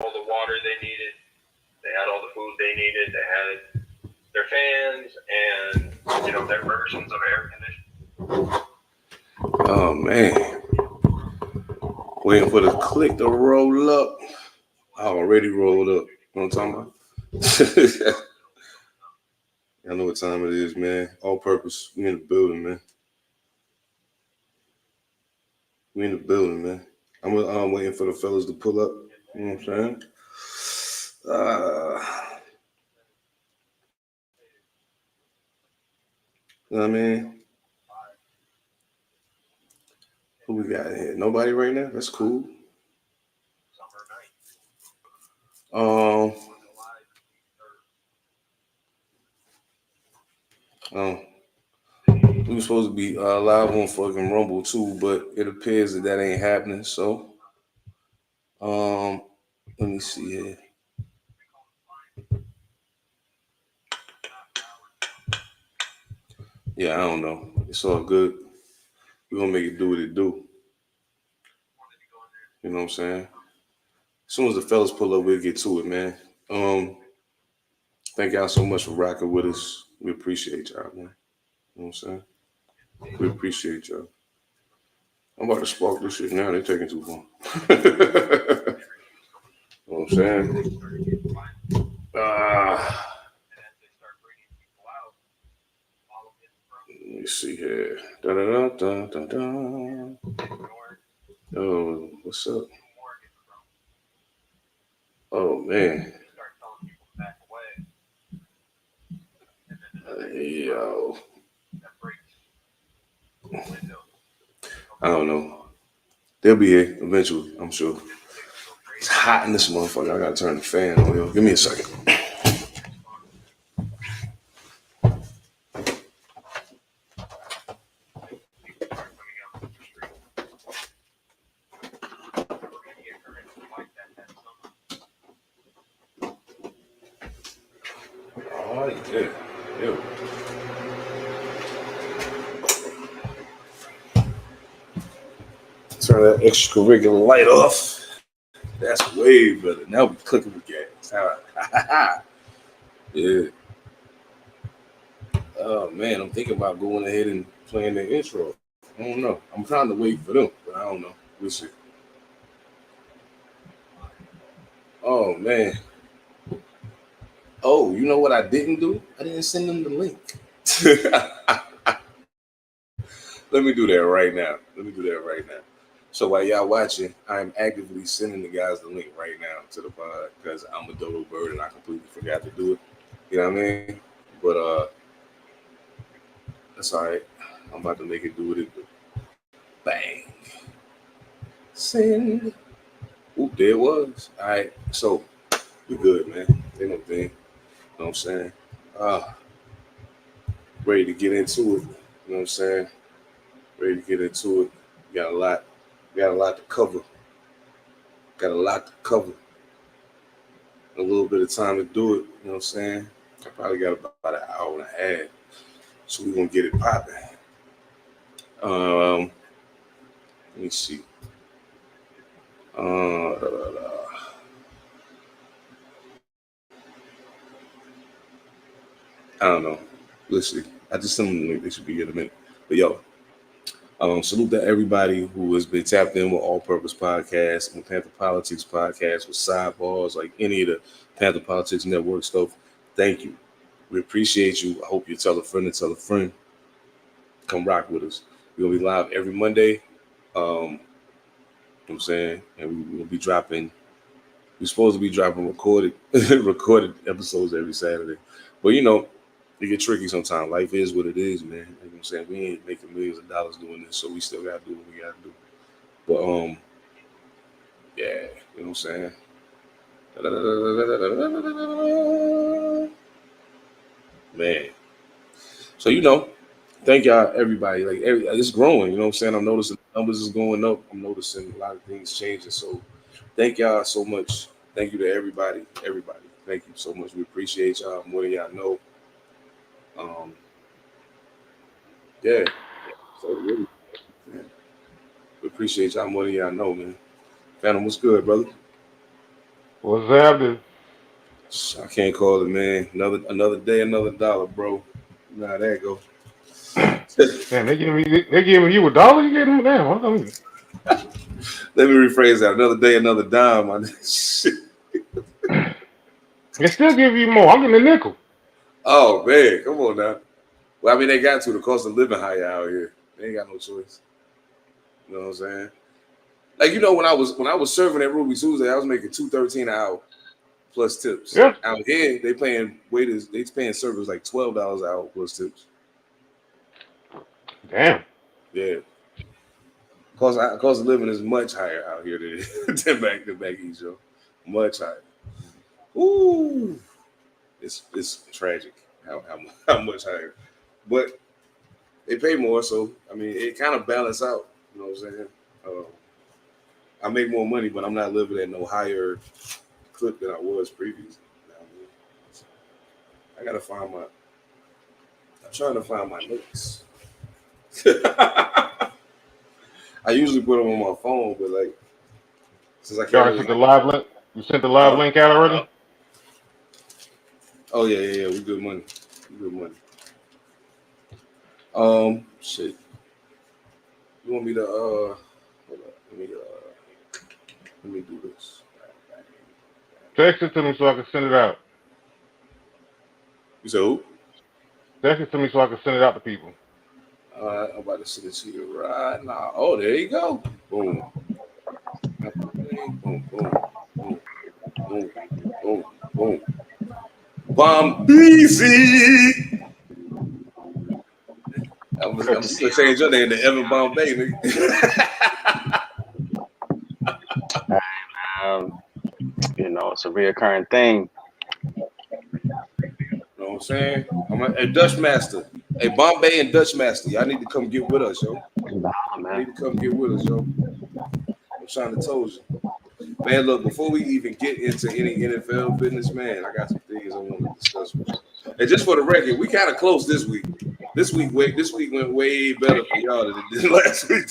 all the water they needed. They had all the food they needed. They had their fans and their versions of air conditioning. Oh man, waiting for the click to roll up. I already rolled up. You know what I'm talking about? I know what time it is, man. All purpose. We in the building, man. We in the building, man. I'm waiting for the fellas to pull up. You know what I'm saying? Uh, you know what I mean? Who we got here? Nobody right now? That's cool. Um, um, we were supposed to be live on fucking Rumble too, but it appears that ain't happening. So, um, let me see here. Yeah, I don't know. It's all good. We're gonna make it do what it do. You know what I'm saying? As soon as the fellas pull up, we'll get to it, man. Um, thank y'all so much for rocking with us. We appreciate y'all, man. You know what I'm saying? We appreciate y'all. I'm about to spark this shit now. They're taking too long. You know what I'm saying? Let me see here. Da da da da da da. Oh, what's up? Oh man. Yo. I don't know. They'll be here eventually, I'm sure. It's hot in this motherfucker. I gotta turn the fan on. Yo. Give me a second. Oh yeah. Yo. Turn that extracurricular light off. That's way better. Now we cooking with gas. Yeah. Oh man, I'm thinking about going ahead and playing the intro. I don't know. I'm trying to wait for them, but I don't know. We'll see. Oh man. Oh, you know what I didn't do? I didn't send them the link. Let me do that right now. Let me do that right now. So while y'all watching, I am actively sending the guys the link right now to the pod because I'm a dodo bird and I completely forgot to do it. You know what I mean? But that's all right. I'm about to make it do what it do. Bang. Send. Oop, there it was. All right. So we good, man. Ain't no thing. You know what I'm saying? Uh, ready to get into it. You know what I'm saying? Ready to get into it. Got a lot. Got a lot to cover. Got a lot to cover. A little bit of time to do it. You know what I'm saying? I probably got about an hour and a half. So we're gonna get it popping. Um, let me see. Da, da, da. I don't know. Let's see. I just sent them the link. They should be here in a minute. But yo, salute to everybody who has been tapped in with All Purpose Podcast and Panther Politics Podcast with sidebars, like any of the Panther Politics Network stuff. Thank you. We appreciate you. I hope you tell a friend and tell a friend. Come rock with us. We're gonna be live every Monday. You know what I'm saying? And we'll be dropping we're supposed to be dropping recorded recorded episodes every Saturday. But it get tricky sometimes. Life is what it is, man. You know what I'm saying? We ain't making millions of dollars doing this, so we still gotta do what we gotta do. But yeah, you know what I'm saying? Man. So thank y'all everybody. Like it's growing, you know what I'm saying? I'm noticing numbers is going up. I'm noticing a lot of things changing. So thank y'all so much. Thank you to everybody. Everybody. Thank you so much. We appreciate y'all more than y'all know. Um, yeah. So really, man, we appreciate y'all more than y'all know, man. Phantom, what's good, brother? What's happening? I can't call it, man. Another day, another dollar, bro. Nah, there you go. Damn, they giving you $1. You getting them? Damn, Let me rephrase that. Another day, another dime. Shit. they still give you more. I'm getting a nickel. Oh man, come on now. Well, I mean, they got to. The cost of living higher out here. They ain't got no choice. You know what I'm saying? Like when I was serving at Ruby Tuesday, I was making $2.13 an hour plus tips. Yeah. Out here, they paying waiters. They paying servers like $12 an hour plus tips. Damn. Yeah. Cost of living is much higher out here than back east, yo. Much higher. Ooh, it's tragic how much higher, but they pay more, so I mean it kind of balance out. You know what I'm saying? I make more money, but I'm not living at no higher clip than I was previously. I gotta find my. I'm trying to find my notes. I usually put them on my phone, but like since I You can't already really. sent the live link. You sent the live link out already. Oh yeah. We good money. Shit. You want me to hold up. Let me do this. Text it to me so I can send it out. You said who? Text it to me so I can send it out to people. I'm about to send it to you right now. Oh, there you go. Boom. Boom. Bombezi. I'm gonna change your name to Evan Bombay, nigga. It's a reoccurring thing. You know what I'm saying? I'm a Dutch master. Hey, Bombay and Dutch master. Y'all need to come get with us, yo. Man. Need to come get with us, yo. I'm trying to tell you. Man, look, before we even get into any NFL business, man, I got some things I want to discuss with you. And just for the record, we kind of close this week. This week went way better for y'all than it did last week.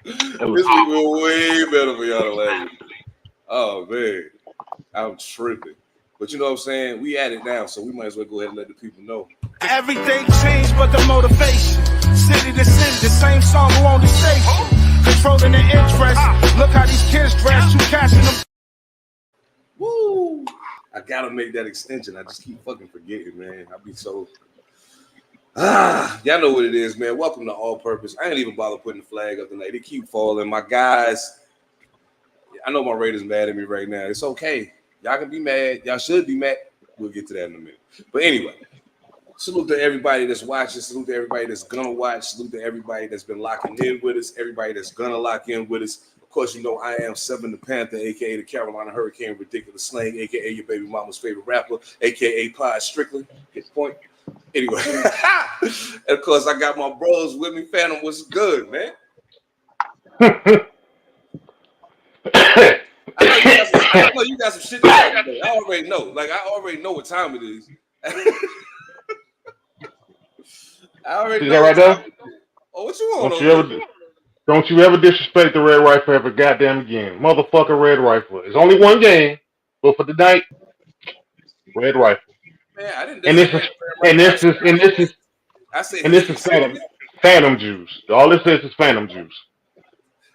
This week went way better for y'all than last week. Oh man, I'm tripping. But you know what I'm saying? We at it now, so we might as well go ahead and let the people know. Everything changed but the motivation. City to city, the same song on the station. Controlling the interest. Look how these kids dress. You cashing them. Woo! I gotta make that extension. I just keep fucking forgetting, man. I be so. Y'all know what it is, man. Welcome to All Purpose. I ain't even bother putting the flag up tonight. They keep falling. My guys, I know my Raiders mad at me right now. It's okay. Y'all can be mad. Y'all should be mad. We'll get to that in a minute. But anyway, salute to everybody that's watching. Salute to everybody that's gonna watch. Salute to everybody that's been locking in with us. Everybody that's gonna lock in with us. Of course, you know I am Seven Da Pantha, aka the Carolina Hurricane Ridiculous Slang, aka your baby mama's favorite rapper, aka Pod Strickland. Get the point. Anyway, and of course I got my bros with me. Phantom, what's good, man? I know you got some shit to talk about. I already know. Like I already know what time it is. I already See know. that right there? Oh, what you want? Don't you ever disrespect the Red Rifle ever goddamn again. Motherfucker Red Rifle. It's only one game, but for tonight, Red Rifle. Man, I didn't. And this is Phantom Juice. All it says is Phantom Juice.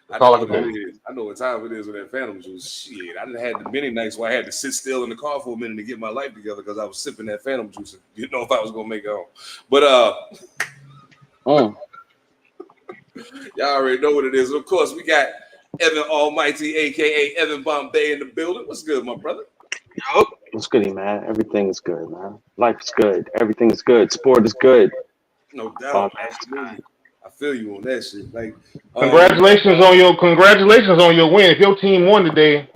That's all I can tell you. I know what time it is with that Phantom Juice. Shit, I didn't have the many nights where I had to sit still in the car for a minute to get my life together because I was sipping that Phantom Juice and didn't know if I was gonna make it home. But y'all already know what it is. Of course, we got Evan All Mightee, aka Evan Bombay, in the building. What's good, my brother? Yo, what's goody, man? Everything is good, man. Life is good. Everything is good. Sport is good. No doubt, absolutely. I feel you on that shit. Like, congratulations on your win. If your team won today,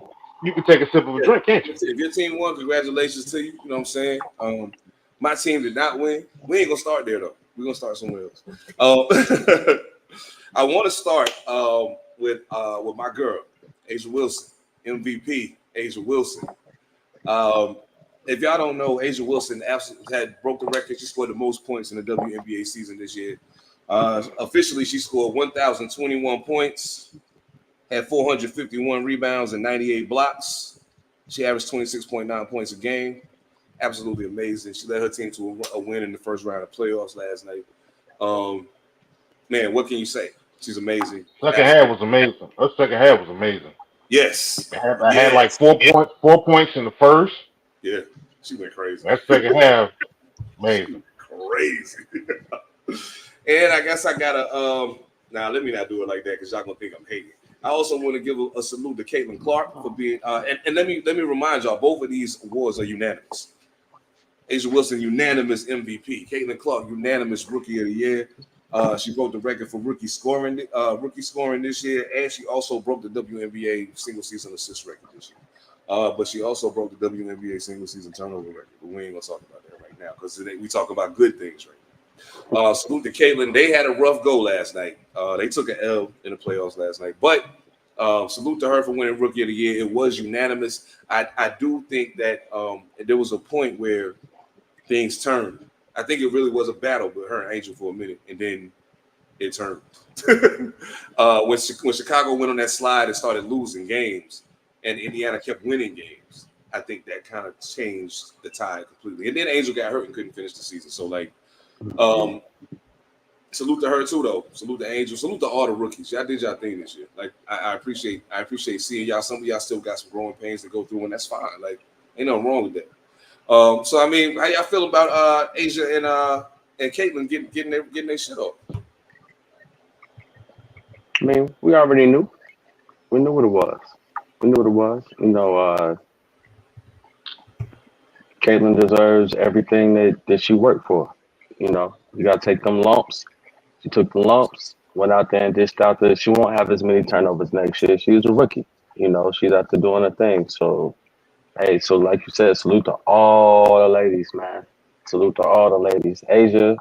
you can take a sip of a drink, can't you? If your team won, congratulations to you. You know what I'm saying? My team did not win. We ain't gonna start there though. We're gonna start somewhere else. I want to start with my girl, Asia Wilson, MVP, Asia Wilson. If y'all don't know, Asia Wilson had broke the record. She scored the most points in the WNBA season this year. Officially, she scored 1,021 points, had 451 rebounds and 98 blocks. She averaged 26.9 points a game. Absolutely amazing. She led her team to a win in the first round of playoffs last night. Man, what can you say? She's amazing. Second half was amazing. Her second half was amazing. Yes. I had like 4 points in the first. Yeah, she went crazy. That second half, amazing. Crazy. And I guess I gotta now let me not do it like that because y'all gonna think I'm hating. I also want to give a salute to Caitlin Clark for being and let me remind y'all, both of these awards are unanimous. Asia Wilson, unanimous MVP. Caitlin Clark, unanimous Rookie of the Year. She broke the record for rookie scoring this year, and she also broke the WNBA single season assist record this year. But she also broke the WNBA single season turnover record. But we ain't gonna talk about that right now because we talk about good things right now. Salute to Caitlin. They had a rough go last night. They took an L in the playoffs last night, but salute to her for winning Rookie of the Year. It was unanimous. I do think that there was a point where things turned. I think it really was a battle with her and Angel for a minute, and then it turned. When Chicago went on that slide and started losing games, and Indiana kept winning games, I think that kind of changed the tide completely. And then Angel got hurt and couldn't finish the season. So, like, salute to her too, though. Salute to Angel. Salute to all the rookies. Y'all did y'all thing this year. Like, I appreciate seeing y'all. Some of y'all still got some growing pains to go through, and that's fine. Like, ain't nothing wrong with that. So I mean, how y'all feel about Asia and Caitlin getting their shit off? I mean, we already knew. We knew what it was. You know, Caitlin deserves everything that she worked for. You know, you got to take them lumps. She took the lumps, went out there and dished out the. She won't have as many turnovers next year. She was a rookie. You know, she's out there doing her thing. So, hey, so like you said, salute to all the ladies, man. Salute to all the ladies. Asia,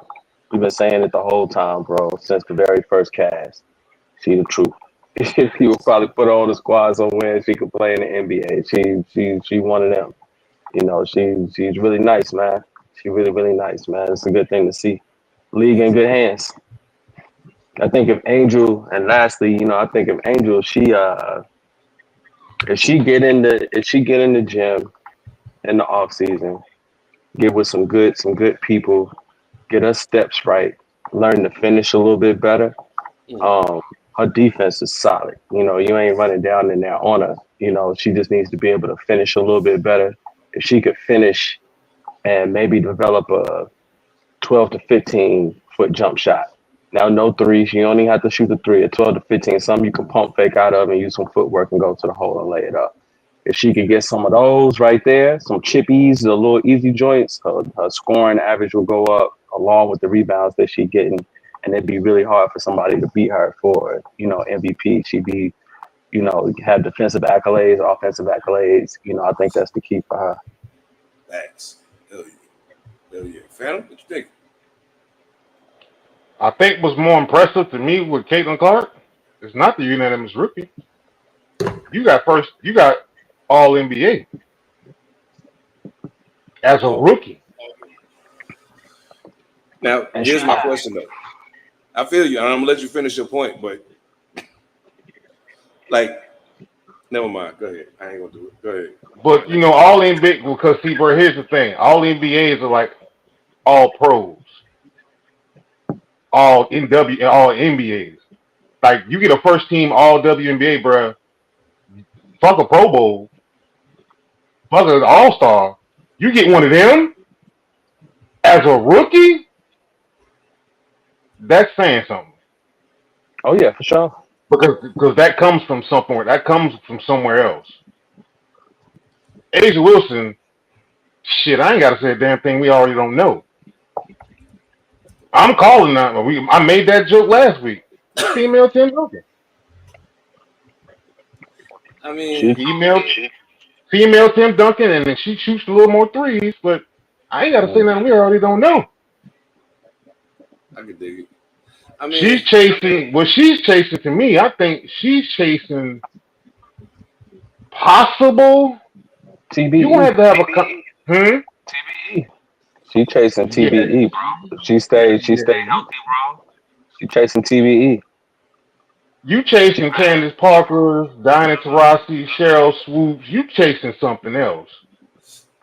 we've been saying it the whole time, bro, since the very first cast. She the truth. You would probably put all the squads on when she could play in the NBA. She one of them. You know, she's really nice, man. She really nice, man. It's a good thing to see. League in good hands. I think if Angel, and lastly, you know, I think if Angel, if she get in the gym in the off season, get with some good people, get her steps right, learn to finish a little bit better. Her defense is solid. You know, you ain't running down in there on her. You know, she just needs to be able to finish a little bit better. If she could finish and maybe develop a 12 to 15 foot jump shot. Now, no threes. You only have to shoot the three at 12 to 15. Something you can pump fake out of and use some footwork and go to the hole and lay it up. If she could get some of those right there, some chippies, the little easy joints, her scoring average will go up along with the rebounds that she's getting. And it'd be really hard for somebody to beat her for, you know, MVP. She'd be, you know, have defensive accolades, offensive accolades. You know, I think that's the key for her. Thanks. Hell yeah. Phantom, what you think? I think what's more impressive to me with Caitlin Clark is not the unanimous rookie. You got All NBA as a rookie. Now, here's my question though. I feel you, and I'm gonna let you finish your point, but like, never mind. Go ahead. I ain't gonna do it. Go ahead. But you know, All NBA, because see, bro, here's the thing: All NBAs are like all pros, all NBAs. Like you get a first team All WNBA, bro. Fuck a Pro Bowl, fuck an All Star. You get one of them as a rookie. That's saying something. Oh yeah, for sure. Because that comes from somewhere. That comes from somewhere else. Asia Wilson, shit, I ain't got to say a damn thing we already don't know. I'm calling that. I made that joke last week. Female Tim Duncan. I mean, female Tim Duncan, and then she shoots a little more threes, but I ain't got to say nothing we already don't know. I can dig it. I mean, she's chasing to me. I think she's chasing possible TBE. You want to have a TBE. She chasing TBE, bro. She stayed healthy, bro. She chasing TBE. You chasing Candace Parker, Diana Taurasi, Cheryl Swoops. You chasing something else.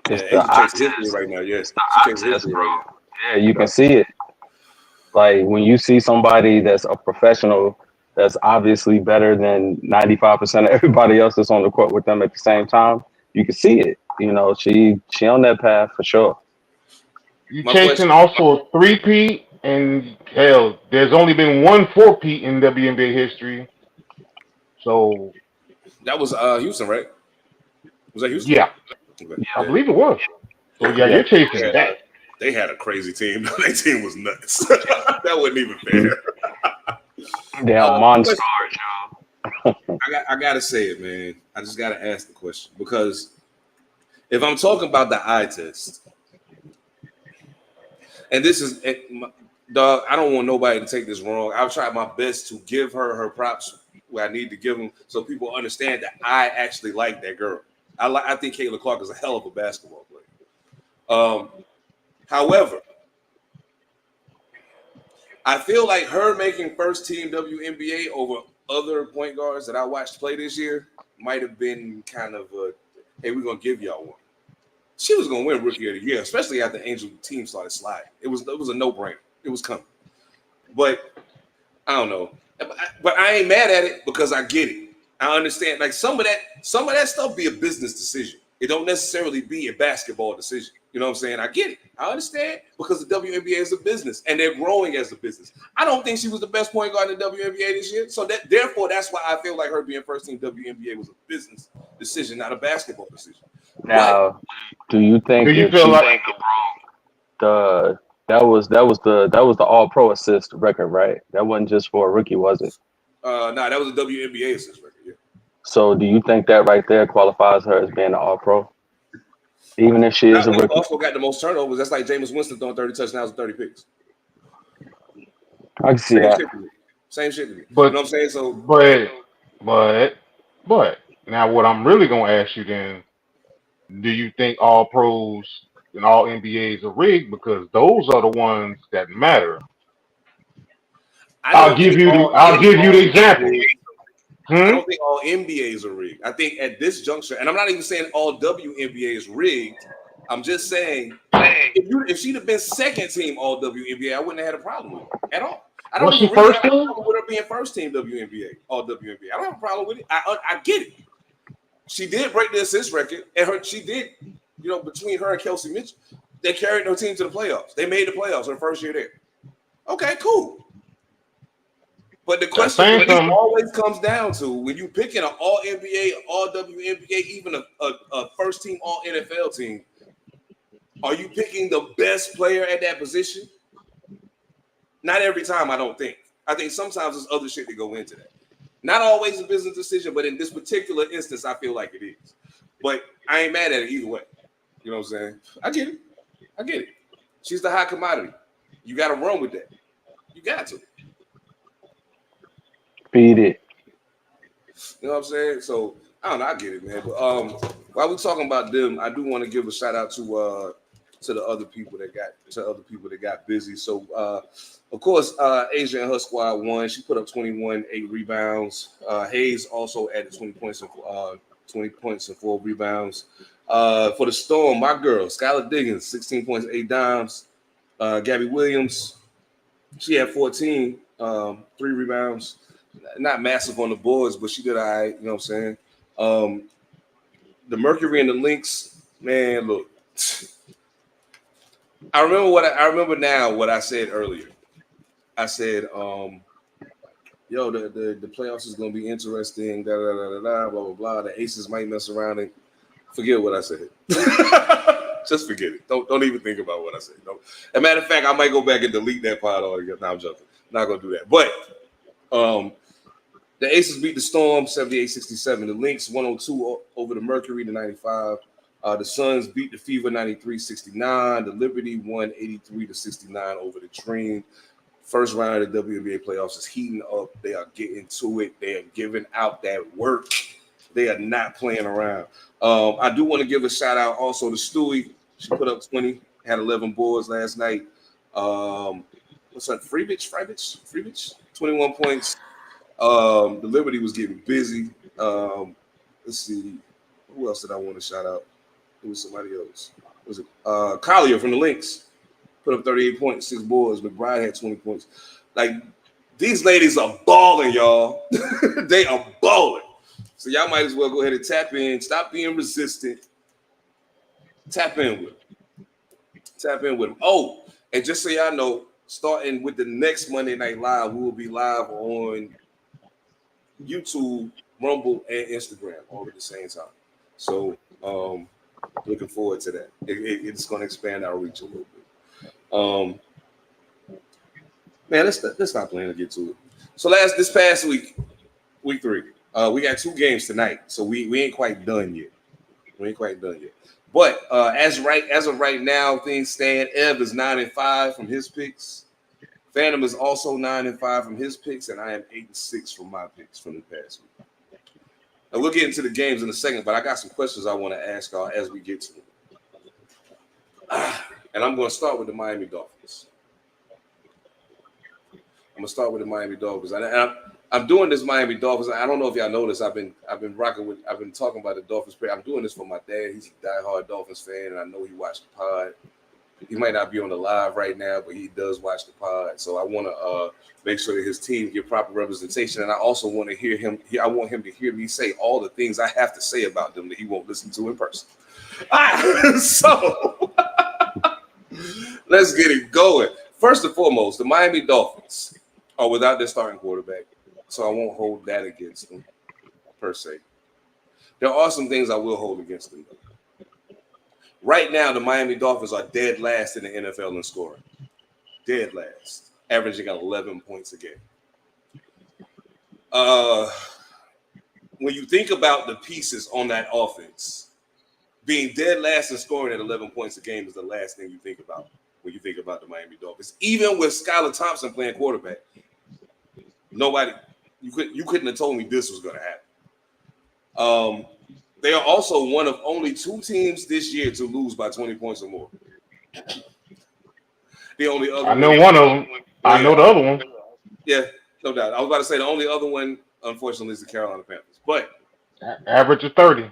Yeah, It's the Asia eye chasing history test. right now. Yeah, It's the she eye chasing test, history bro. right Yeah, you now. can see it. Like when you see somebody that's a professional that's obviously better than 95% of everybody else that's on the court with them at the same time, you can see it. You know, she on that path for sure. You My question. chasing also a three-peat, and hell, there's only been one four-peat in WNBA history. So That was Houston, right? Was that Houston? yeah, Okay. I Yeah. believe it was. So yeah, Yeah. you're chasing that. They had a crazy team. Their team was nuts. That wasn't even fair. Damn Question. monsters, yo. I gotta say it, man. I just gotta ask the question because if I'm talking about the eye test, and this is, dog, I don't want nobody to take this wrong. I'll try my best to give her props where I need to give them, so people understand that I actually like that girl. I think Caitlin Clark is a hell of a basketball player. However, I feel like her making first team WNBA over other point guards that I watched play this year might have been kind of a, hey, we're gonna give y'all one. She was gonna win Rookie of the Year, especially after Angel team started sliding. It was a no-brainer. It was coming. But I don't know. But I ain't mad at it because I get it. I understand. Like some of that stuff be a business decision. It don't necessarily be a basketball decision. You know what I'm saying? I get it. I understand because the WNBA is a business and they're growing as a business. I don't think she was the best point guard in the WNBA this year. So therefore, that's why I feel like her being first team WNBA was a business decision, not a basketball decision. But Now, do you Do think you if feel she like the that was the all pro assist record, right? That wasn't just for a rookie, was it? that was a WNBA assist record. Yeah. So do you think that right there qualifies her as being an all pro? Even if she is Not a when you rookie? also got the most turnovers. That's like Jameis Winston throwing 30 touchdowns and 30 picks. I can see Same that. shit to me. Same shit to me. You know but what I'm saying? So but but but now what I'm really gonna ask you then, do you think all pros and all NBAs are rigged? Because those are the ones that matter. I don't think I'll give you the example. NBAs, I Hmm? don't think all NBAs are rigged. I think at this juncture, and I'm not even saying all WNBA is rigged. I'm just saying if she'd have been second team all WNBA, I wouldn't have had a problem with it at all. I don't Was she even really first have a team? problem with her being first team WNBA, all WNBA. I don't have a problem with it. I get it. She did break the assist record, and she did, between her and Kelsey Mitchell, they carried her team to the playoffs. They made the playoffs her first year there. Okay, cool. But the That's question saying for me something. always comes down to when you picking an All NBA, All WNBA, even a first team All NFL team, are you picking the best player at that position? Not every time, I don't think. I think sometimes there's other shit that go into that. Not always a business decision, but in this particular instance, I feel like it is. But I ain't mad at it either way. You know what I'm saying? I get it. I get it. She's the hot commodity. You got to run with that. You got to. Beat it. You know what I'm saying? So I don't know. I get it, man. But while we're talking about them, I do want to give a shout out to the other people that got busy. So of course, Asia and her squad won. She put up 21, 8 rebounds. Hayes also added 20 points and 4 rebounds. For the Storm, my girl, Skylar Diggins, 16 points, 8 dimes. Gabby Williams, she had 14, 3 rebounds. Not massive on the boards, but she did all right. You know what I'm saying? The Mercury and the Lynx, man, look. I remember now what I said earlier. I said, yo, the playoffs is gonna be interesting, blah, blah, blah. The Aces might mess around and forget what I said. Just forget it. Don't even think about what I said. No. As a matter of fact, I might go back and delete that pod altogether. No, I'm joking. Not gonna do that. But the Aces beat the Storm 78-67. The Lynx 102 over the Mercury to 95. The Suns beat the Fever 93-69. The Liberty won 83-69 over the Dream. First round of the WNBA playoffs is heating up. They are getting to it. They are giving out that work. They are not playing around. I do want to give a shout out also to Stewie. She put up 20, had 11 boards last night. What's that? Freebich? 21 points. The Liberty was getting busy. Let's see. Who else did I want to shout out? It was somebody else. Was it Collier from the Lynx? Put up 38 points, 6 boards. McBride had 20 points. Like, these ladies are balling, y'all. They are balling. So y'all might as well go ahead and tap in. Stop being resistant. Tap in with them. Tap in with them. Oh, and just so y'all know, starting with the next Monday Night Live, we will be live on YouTube, Rumble, and Instagram all at the same time. So looking forward to that. It's going to expand our reach a little bit. Man, let's stop playing and get to it. So this past week, week 3, we got 2 games tonight. So we ain't quite done yet. But as of right now, things stand. Ev is 9-5 from his picks. Phantom is also 9-5 from his picks, and I am 8-6 from my picks from the past week. And we'll get into the games in a second, but I got some questions I want to ask y'all as we get to them. And I'm going to start with the Miami Dolphins. And I'm doing this Miami Dolphins. I don't know if y'all noticed. I've been talking about the Dolphins. I'm doing this for my dad. He's a diehard Dolphins fan, and I know he watched the pod. He might not be on the live right now, but he does watch the pod. So I want to make sure that his team get proper representation, and I also want to hear him. I want him to hear me say all the things I have to say about them that he won't listen to in person. So let's get it going. First and foremost, the Miami Dolphins are without their starting quarterback, so I won't hold that against them per se. There are some things I will hold against them, though. Right now, the Miami Dolphins are dead last in the NFL in scoring. Dead last, averaging 11 points a game. When you think about the pieces on that offense, being dead last in scoring at 11 points a game is the last thing you think about when you think about the Miami Dolphins. Even with Skylar Thompson playing quarterback, you couldn't have told me this was going to happen. They are also one of only 2 teams this year to lose by 20 points or more. The only other I know one of them. I know the other one. Yeah, no doubt. I was about to say the only other one, unfortunately, is the Carolina Panthers. But average is 30.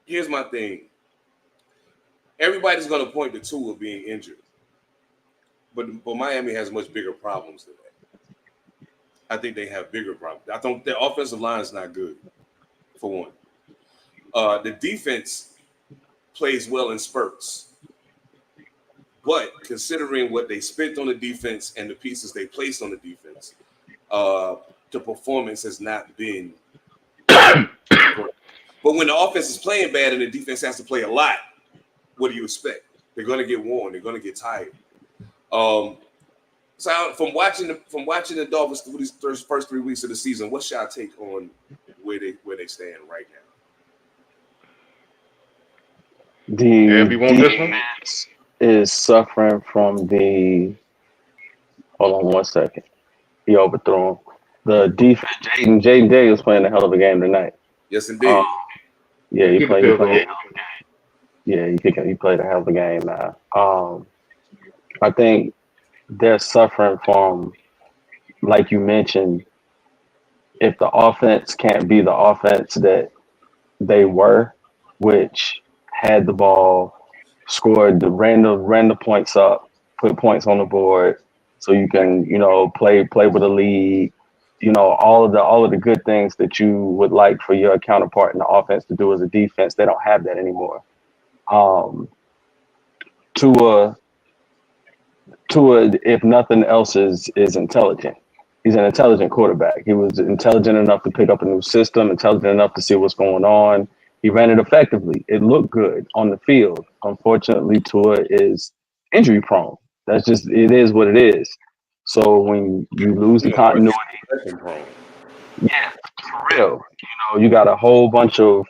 Here's my thing. Everybody's going to point to Tua being injured, but Miami has much bigger problems than that. I think they have bigger problems. I think their offensive line is not good, for one. The defense plays well in spurts, but considering what they spent on the defense and the pieces they placed on the defense, the performance has not been great. But when the offense is playing bad and the defense has to play a lot, what do you expect? They're going to get worn. They're going to get tired. So from watching the Dolphins through these first 3 weeks of the season, what's your take on where they stand right now? The defense is suffering from the. Hold on 1 second. He overthrew him. The defense. Jaden Day was playing a hell of a game tonight. Yes, indeed. Yeah, he played a hell of a game. Yeah, he played a hell of a game now. I think they're suffering from, like you mentioned, if the offense can't be the offense that they were, which had the ball, scored the random points up, put points on the board, so you can play with a lead, all of the good things that you would like for your counterpart in the offense to do as a defense. They don't have that anymore. Tua, if nothing else, is intelligent. He's an intelligent quarterback. He was intelligent enough to pick up a new system, intelligent enough to see what's going on. He ran it effectively. It looked good on the field. Unfortunately, Tua is injury prone. It is what it is. So when you lose the continuity, yeah, for real. You got a whole bunch of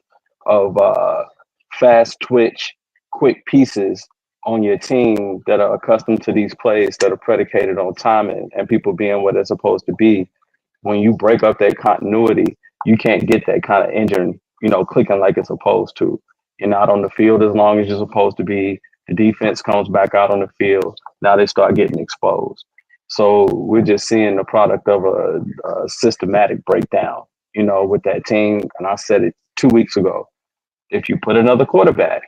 fast twitch, quick pieces on your team that are accustomed to these plays that are predicated on timing and people being what they're supposed to be. When you break up that continuity, you can't get that kind of engine, clicking like it's supposed to. You're not on the field as long as you're supposed to be. The defense comes back out on the field. Now they start getting exposed. So we're just seeing the product of a systematic breakdown, with that team. And I said it 2 weeks ago. If you put another quarterback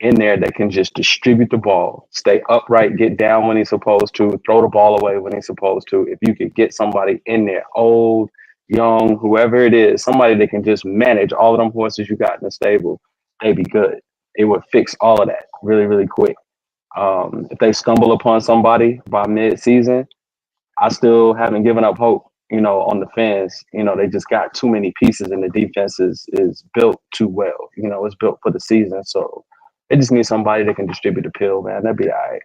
in there that can just distribute the ball, stay upright, get down when he's supposed to, throw the ball away when he's supposed to, if you could get somebody in there, old, young, whoever it is, somebody that can just manage all of them horses you got in the stable, they'd be good. It would fix all of that really, really quick. If they stumble upon somebody by mid-season, I still haven't given up hope, on the fans. They just got too many pieces and the defense is built too well. It's built for the season. So they just need somebody that can distribute the pill, man. That'd be all right.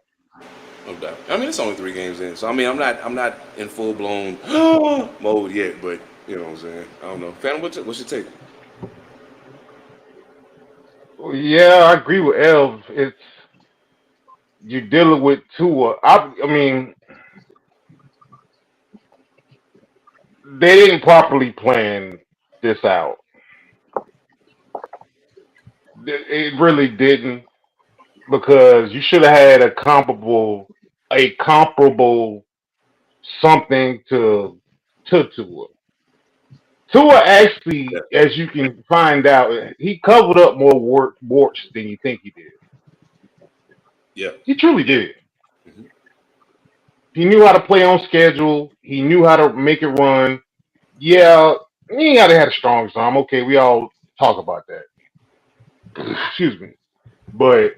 No doubt. I mean, it's only 3 games in. So, I mean, I'm not in full-blown mode yet, but you know what I'm saying? I don't know. Phantom, what's your take? Well, yeah, I agree with Elv. It's you're dealing with Tua. I mean, they didn't properly plan this out. It really didn't, because you should have had a comparable something to Tua. Tua actually, as you can find out, he covered up more warts than you think he did. Yeah. He truly did. Mm-hmm. He knew how to play on schedule. He knew how to make it run. Yeah, he ain't gotta have a strong arm. Okay, we all talk about that. Excuse me. But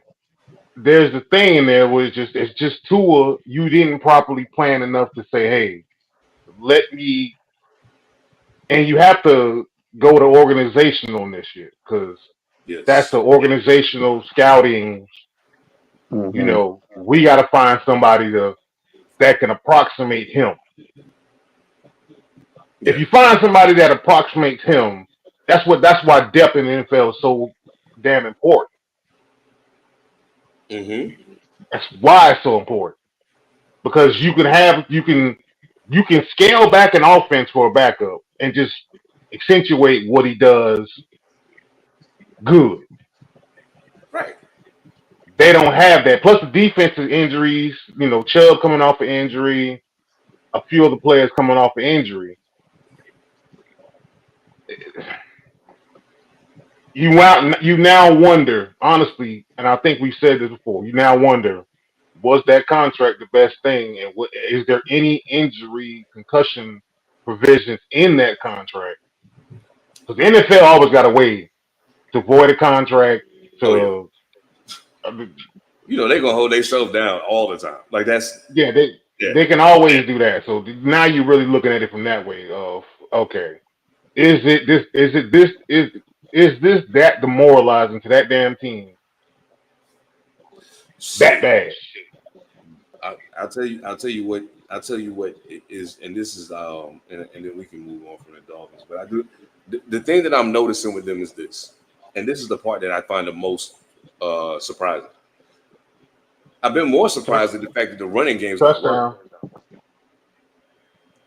there's the thing in there where it's just Tua, you didn't properly plan enough to say, hey, let me, and you have to go to organization on this shit, because that's the organizational scouting. Mm-hmm. We got to find somebody that can approximate him. Yeah. If you find somebody that approximates him, that's why depth in the NFL is so damn important. Mm-hmm. That's why it's so important, because you can scale back an offense for a backup and just accentuate what he does good. Right. They don't have that. Plus the defensive injuries, Chubb coming off an injury, a few other players coming off an injury. You now wonder, honestly, and I think we've said this before, you now wonder, was that contract the best thing? And is there any injury, concussion provisions in that contract? Because the NFL always got a way to void a contract. They're gonna hold themselves down all the time. Like that's they can always do that. So now you're really looking at it from that way of, okay, is this that demoralizing to that damn team? That bad? I'll tell you what it is, and this is and then we can move on from the Dolphins. But I do the thing that I'm noticing with them is this, and this is the part that I find the most surprising. I've been more surprised at the fact that the running game's not working.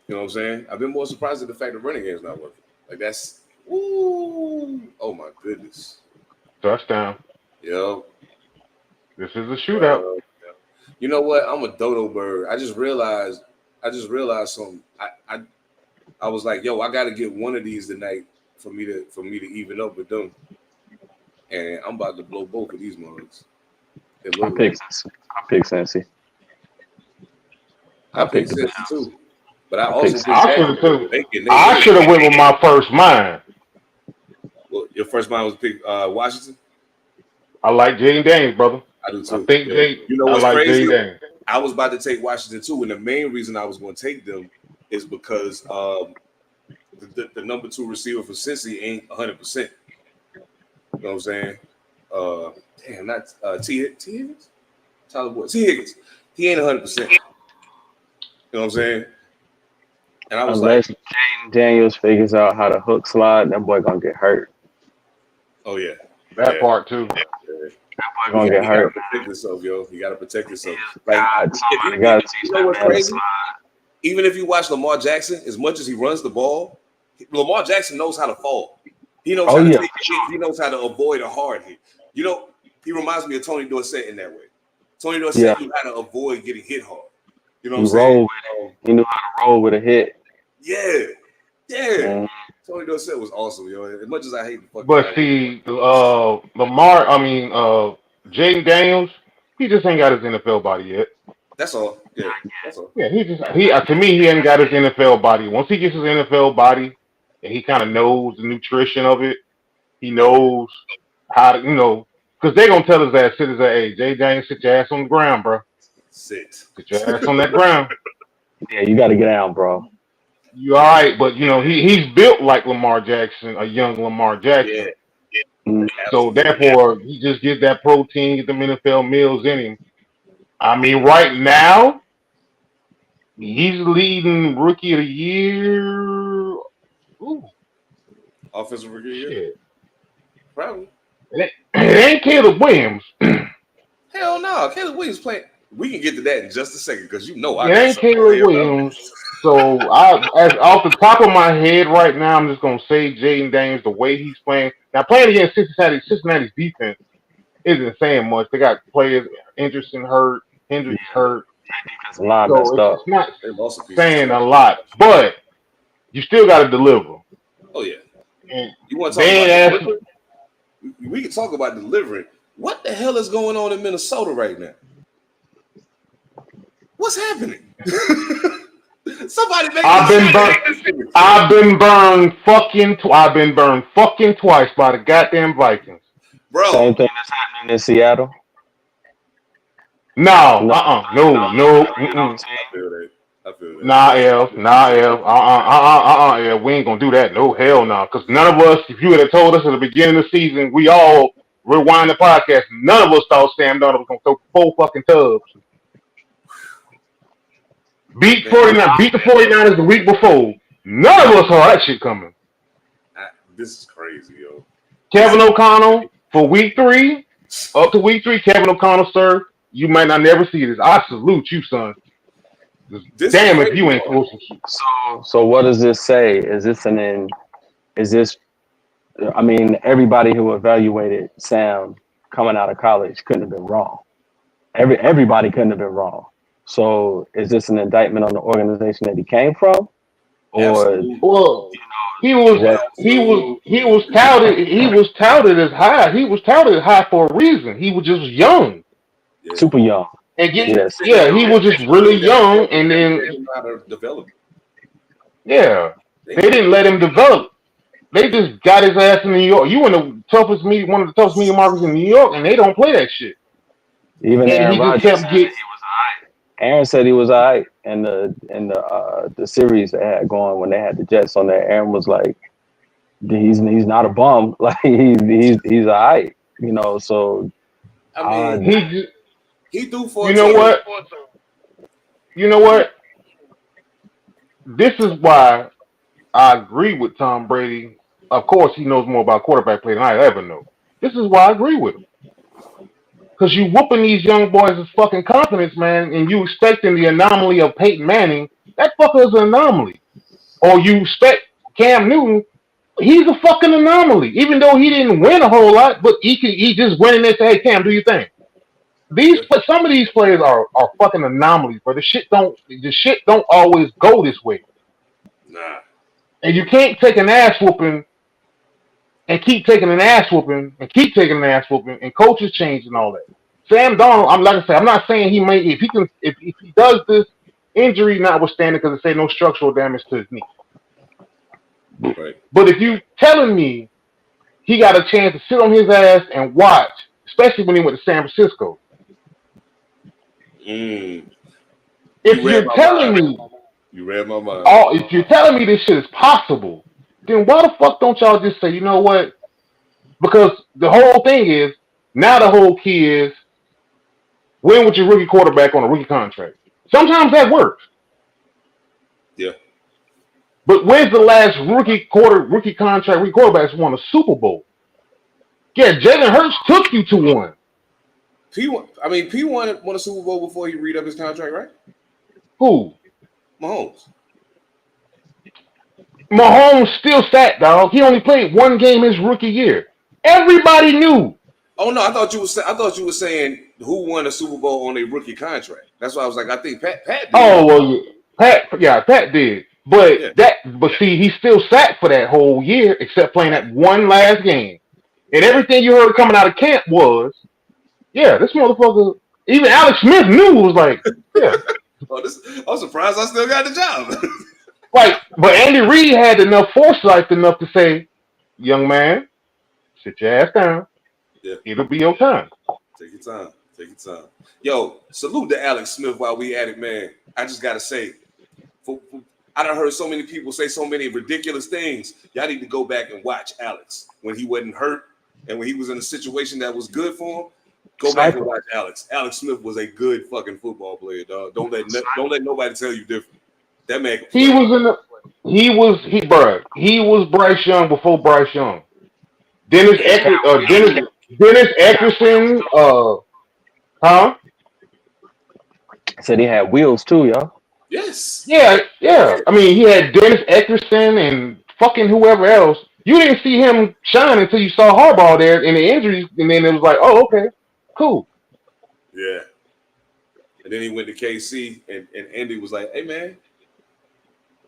You know what I'm saying? I've been more surprised at the fact that the running game's not working. Like that's oh my goodness. Touchdown. Yo. This is a shootout. You know what? I'm a dodo bird. I just realized something. I was like, yo, I gotta get one of these tonight for me to even up with them. And I'm about to blow both of these mugs. I pick Cincy. I picked Cincy too. But I also picked I should have went with my first mind. Well, your first mind was pick Washington? I like Jaden Daniels, brother. I do too. I think you know what's I like crazy? Jaden. I was about to take Washington too, and the main reason I was going to take them is because the number 2 receiver for Cincy ain't 100%. You know what I'm saying? Damn, not T Higgins? Tyler Boyd. T Higgins. He ain't 100%. You know what I'm saying? And I was unless Jaden Daniels figures out how to hook slide, that boy gonna get hurt. Oh yeah. That part too. That boy gonna get hurt. You gotta protect yourself, yo. You gotta protect yourself. You know what's crazy? Even if you watch Lamar Jackson, as much as he runs the ball, Lamar Jackson knows how to fall. He knows how to take hits. He knows how to avoid a hard hit. He reminds me of Tony Dorsett in that way. Tony Dorsett knew how to avoid getting hit hard. You know He what I'm saying? rolled with it. He knew how to roll with a hit. Yeah. Mhm. Tony Dorsett was awesome, yo. As much as I hate the fucking But guy, see, Lamar, Jaden Daniels, he just ain't got his NFL body yet. that's all. Yeah, that's all. Yeah, to me, he ain't got his NFL body. Once he gets his NFL body, and he kind of knows the nutrition of it, he knows how to, because they're gonna tell his ass, sit his ass, hey, Jay Daniels, sit your ass on the ground, bro. Sit. Sit your ass on that ground. Yeah, you got to get down, bro. You all right, but he's built like Lamar Jackson, a young Lamar Jackson. Yeah, Mhm. So absolutely. therefore, he just get that protein, get them NFL meals in him. I mean, right now, he's leading rookie of the year. Ooh, Offensive rookie, yeah, shit. probably. It ain't Caleb Williams. Hell no, Caleb Williams playing. We can get to that in just a second because you know I It got ain't something to Caleb say about Williams. this. So as off the top of my head right now, I'm just gonna say Jaden Daniels the way he's playing. Now playing against Cincinnati's defense isn't saying much. They got players Anderson hurt, Hendricks hurt, Defensive line so messed up. it's not They lost a piece of saying shit. a lot. But you still got to deliver. Oh yeah, And you want to talk they ain't about asking. delivering? We can talk about delivering. What the hell is going on in Minnesota right now? What's happening? Somebody make I've been burnt. I've been burned fucking twice by the goddamn Vikings. Bro. Same thing that's happening in Seattle. No, No, no. I feel that. Nah, F. We ain't gonna do that. No, hell no. Because none of us, if you had told us at the beginning of the season, we all rewind the podcast. None of us thought Sam Darnold was gonna throw 4 fucking tubs. Beat the 49ers the week before. None of us saw that shit coming. This is crazy, yo. Kevin O'Connell for week 3, up to week 3. Kevin O'Connell, sir, you might not never see this. I salute you, son. Damn if you ain't supposed to. So what does this say? I mean, everybody who evaluated Sam coming out of college couldn't have been wrong. Everybody couldn't have been wrong. So is this an indictment on the organization that he came from? Or Absolutely. Well, he was touted as high. He was touted as high for a reason. He was just young. Yeah. super young? And Yes. he was just really young, and then develop. yeah, they didn't let him develop. They just got his ass in New York. You in one of the toughest media markets in New York, and they don't play that shit. Even And Aaron he just Rodgers kept said getting. he was alright. Aaron said he was alright in the series they had going when they had the Jets on there. Aaron was like, he's not a bum. Like he's alright. So I mean, he threw for. You know what? You know what? This is why I agree with Tom Brady. Of course, he knows more about quarterback play than I ever know. This is why I agree with him. Because you whooping these young boys' fucking confidence, man, and you expecting the anomaly of Peyton Manning. That fucker is an anomaly. Or you expect Cam Newton. He's a fucking anomaly. Even though he didn't win a whole lot, but he just went in there and said, hey, Cam, do your thing. Some of these players are fucking anomalies, but the shit don't always go this way. Nah. And you can't take an ass whooping and keep taking an ass whooping and keep taking an ass whooping and coaches change and all that. Sam Darnold, I'm not saying he may if he does this injury notwithstanding because it say no structural damage to his knee. Right. But if you telling me he got a chance to sit on his ass and watch, especially when he went to San Francisco. If you're telling me you read my mind. If you're telling me this shit is possible, then why the fuck don't y'all just say, you know what? Because the whole thing is, now the whole key is win with your rookie quarterback on a rookie contract. Sometimes that works. Yeah. But when's the last rookie quarterbacks won a Super Bowl? Yeah, Jalen Hurts took you to one. P won a Super Bowl before he re-up his contract, right? Who? Mahomes Still sat, dog. He only played one game his rookie year. Everybody knew Oh no, I thought you were saying who won a Super Bowl on a rookie contract. That's why I was like, I think Pat did. Oh well, Pat did. Yeah. But see, he still sat for that whole year, except playing that one last game. And everything you heard coming out of camp was, yeah, this motherfucker. Even Alex Smith knew was like, yeah, I'm surprised I still got the job. like. But Andy Reid had enough foresight enough to say, young man, sit your ass down. Yeah. It'll be your time. Take your time. Take your time. Yo, salute to Alex Smith while we at it, man. I just gotta say, I done heard so many people say so many ridiculous things. Y'all need to go back and watch Alex when he wasn't hurt and when he was in a situation that was good for him. Go back and watch Alex. Alex Smith was a good fucking football player, dog. Don't let nobody tell you different. That man. He was Bryce Young before Bryce Young. Dennis Eckerson, huh? Said he had wheels too, y'all. Yes. Yeah. I mean, he had Dennis Eckerson and fucking whoever else. You didn't see him shine until you saw Harbaugh there in the injuries, and then it was like, oh, okay, cool. Yeah. And then he went to KC, and Andy was like, hey, man,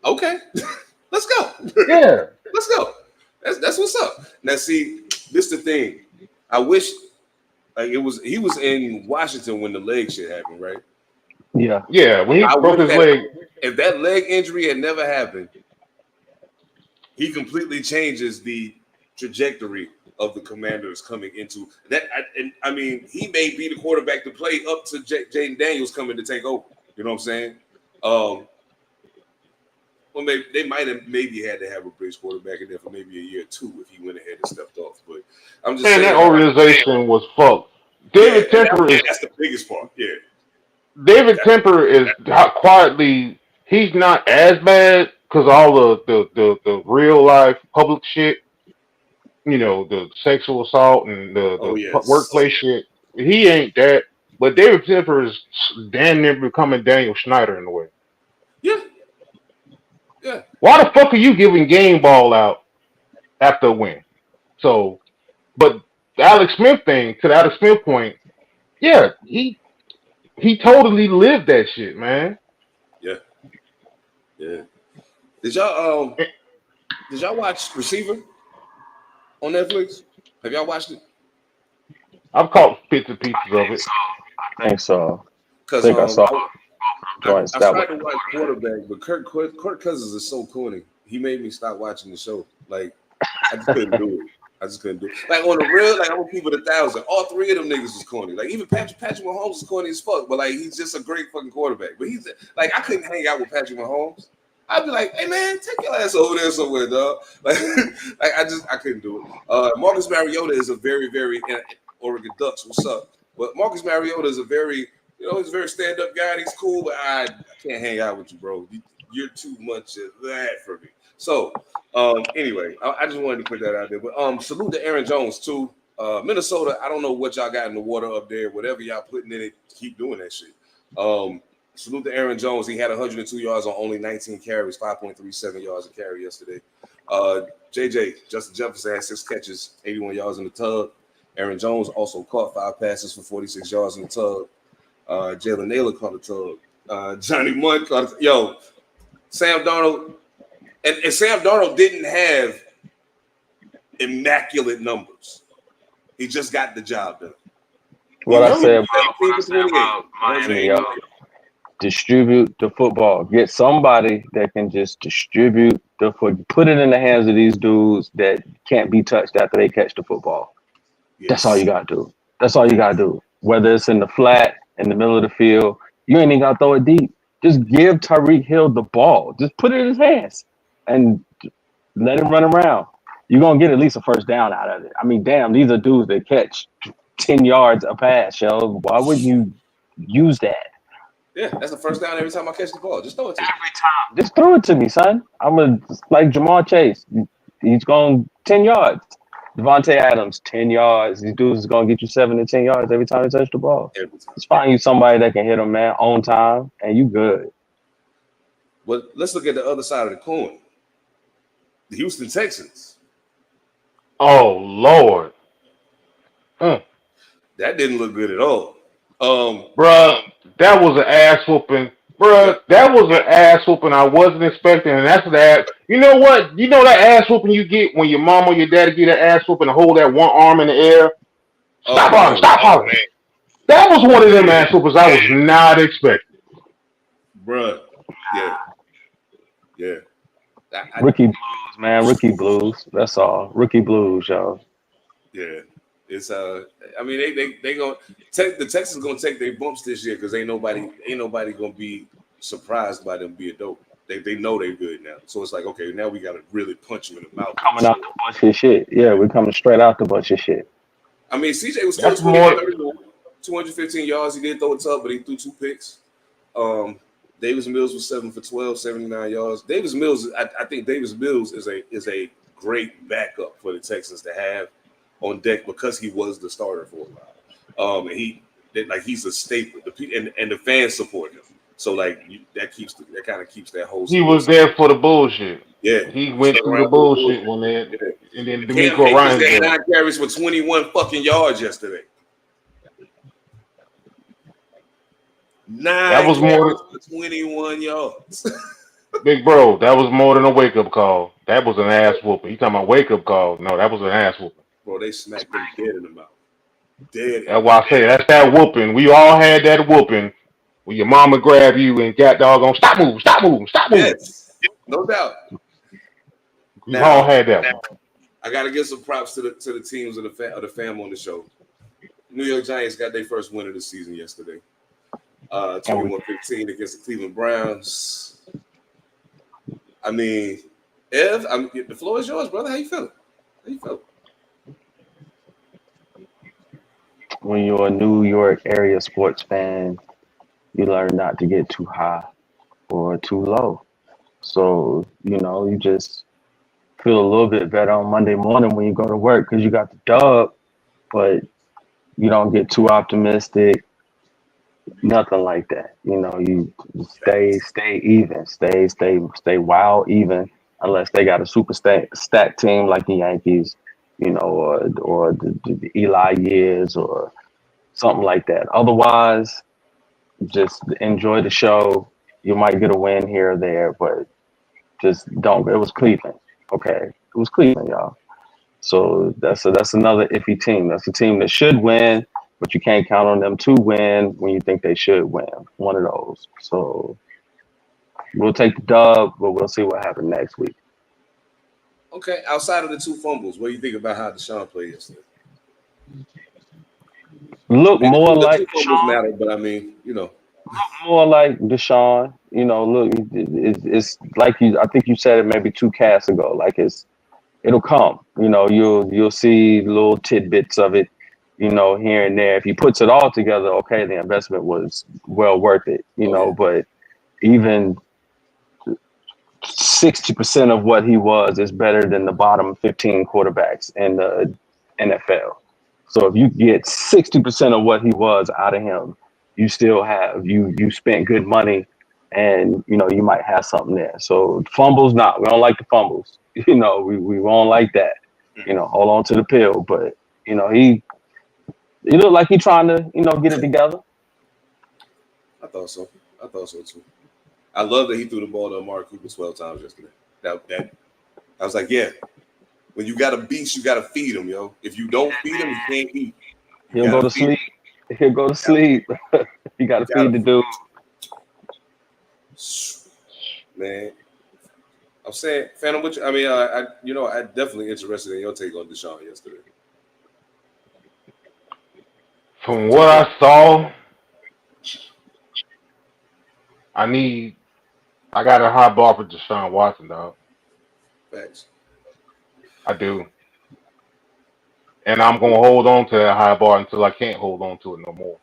okay, let's go. Yeah. Let's go. That's what's up. Now, see, this the thing. I wish he was in Washington when the leg shit happened, right? Yeah. Yeah, when he broke his leg. If that leg injury had never happened, he completely changes the trajectory of the Commanders coming into that. I mean, he may be the quarterback to play up to Jaden Daniels coming to take over. You know what I'm saying? Well, they might have maybe had to have a bridge quarterback in there for maybe a year or two if he went ahead and stepped off. But I'm just saying that organization was fucked. David Temper that's the biggest part. Yeah. David Temper is quietly, he's not as bad because all the real life public shit, the sexual assault and the workplace shit. He ain't that, but David Temper is damn near becoming Daniel Snyder in a way. Yeah. Yeah. Why the fuck are you giving game ball out after a win? So, but the Alex Smith thing, to the Alex Smith point, yeah, he totally lived that shit, man. Yeah. Yeah. Did y'all watch Receiver on Netflix? Have y'all watched it? I've caught bits and pieces of it. I think so. Because I saw I tried to watch Quarterback, but Kirk Cousins is so corny. He made me stop watching the show. Like, I just couldn't do it. Like, on the real, like, I'm gonna keep it 1,000. All three of them niggas was corny. Like, even Patrick Mahomes is corny as fuck, but, like, he's just a great fucking quarterback. But he's, like, I couldn't hang out with Patrick Mahomes. I'd be like, hey, man, take your ass over there somewhere, dog. Like I couldn't do it. Marcus Mariota is a very, very, Oregon Ducks, what's up? But Marcus Mariota is a very, he's a very stand-up guy. And he's cool, but I can't hang out with you, bro. You're too much of that for me. So, anyway, I just wanted to put that out there. But salute to Aaron Jones, too. Minnesota, I don't know what y'all got in the water up there. Whatever y'all putting in it, keep doing that shit. Salute to Aaron Jones. He had 102 yards on only 19 carries, 5.37 yards a carry yesterday. Justin Jefferson had 6 catches, 81 yards in the tug. Aaron Jones also caught 5 passes for 46 yards in the tug. Jalen Naylor caught a tug. Johnny Munn caught a yo. Sam Darnold, and Sam Darnold didn't have immaculate numbers. He just got the job done. What I said about Miami, distribute the football. Get somebody that can just distribute the football. Put it in the hands of these dudes that can't be touched after they catch the football. Yes. That's all you got to do. Whether it's in the flat, in the middle of the field, you ain't even got to throw it deep. Just give Tyreek Hill the ball. Just put it in his hands and let him run around. You're going to get at least a first down out of it. I mean, damn, these are dudes that catch 10 yards a pass, yo. Why wouldn't you use that? Yeah, that's the first down every time I catch the ball. Just throw it to me. Every time. Just throw it to me, son. Like Jamar Chase. He's going 10 yards. Devontae Adams, 10 yards. These dudes is going to get you 7 to 10 yards every time they touch the ball. Just find you somebody that can hit them, man, on time, and you good. Well, let's look at the other side of the coin. The Houston Texans. Oh, Lord. That didn't look good at all. Bruh, that was an ass whooping. Yeah. Bruh, that was an ass whooping I wasn't expecting, and that's that. You know what? You know that ass whooping you get when your mom or your daddy get that ass whooping and hold that one arm in the air? Oh Stop hollering, man, stop hollering. That was one of them ass whoopers I was not expecting. bruh. Yeah, yeah. Rookie blues, man. Rookie blues. That's all. Rookie blues, y'all. Yeah. It's I mean they gonna the Texans gonna take their bumps this year because ain't nobody gonna be surprised by them being dope. They know they're good now. So it's like, okay, now we gotta really punch them in the mouth. Coming out the bunch of shit. Yeah, we're coming straight out the bunch of shit. I mean, CJ was still That's more. 215 yards. He did throw it tough, but he threw 2 picks. Davis Mills was 7 for 12, 79 yards. Davis Mills, I think Davis Mills is a great backup for the Texans to have on deck because he was the starter for a while. And he's a staple. And the fans support him. So like that kind of keeps that whole. He was there for the bullshit. Yeah, He went through the bullshit when they and then D'Amico Ryan had 9 carries for 21 fucking yards yesterday. 9 that was more for 21 yards. big bro. That was more than a wake up call. That was an ass whooping. You talking about wake up call? No, that was an ass whooping. Bro, they smacked him dead in the mouth. Dead. That's why I say that's that whooping. We all had that whooping when your mama grab you and got doggone stop moving, stop moving, stop moving. Yes, no doubt. We all had that one. I gotta give some props to the teams of the fam on the show. New York Giants got their first win of the season yesterday. 21-15 against the Cleveland Browns. I mean, Ev, the floor is yours, brother. How you feeling? When you're a New York area sports fan, you learn not to get too high or too low. So, you just feel a little bit better on Monday morning when you go to work because you got the dub, but you don't get too optimistic. Nothing like that. You stay even, stay wild even, unless they got a super stack team like the Yankees, or the Eli years or something like that. Otherwise, just enjoy the show. You might get a win here or there, but just don't. It was Cleveland, okay? It was Cleveland, y'all. So that's another iffy team. That's a team that should win, but you can't count on them to win when you think they should win. One of those. So we'll take the dub, but we'll see what happens next week. Okay, outside of the 2 fumbles, what do you think about how Deshaun played yesterday? Look more the like 2 fumbles matter, but I mean, Look more like Deshaun. Look, it's like I think you said it maybe 2 casts ago. Like it'll come. You'll see little tidbits of it, here and there. If he puts it all together, okay, the investment was well worth it, but even 60% of what he was is better than the bottom 15 quarterbacks in the NFL. So if you get 60% of what he was out of him, you still have you spent good money, and you might have something there. So fumbles, we don't like the fumbles. We won't like that. Hold on to the pill. But he looked like he trying to get it together. I thought so too. I love that he threw the ball to Amari Cooper 12 times yesterday. That I was like, yeah. When you got a beast, you got to feed him, yo. If you don't feed him, you can't eat. He'll go to sleep. He'll go to sleep. You got to feed the dude. Man, I'm saying, Phantom, I definitely interested in your take on Deshaun yesterday. From what I saw, I got a high bar for Deshaun Watson, dog. Facts. I do. And I'm gonna hold on to that high bar until I can't hold on to it no more.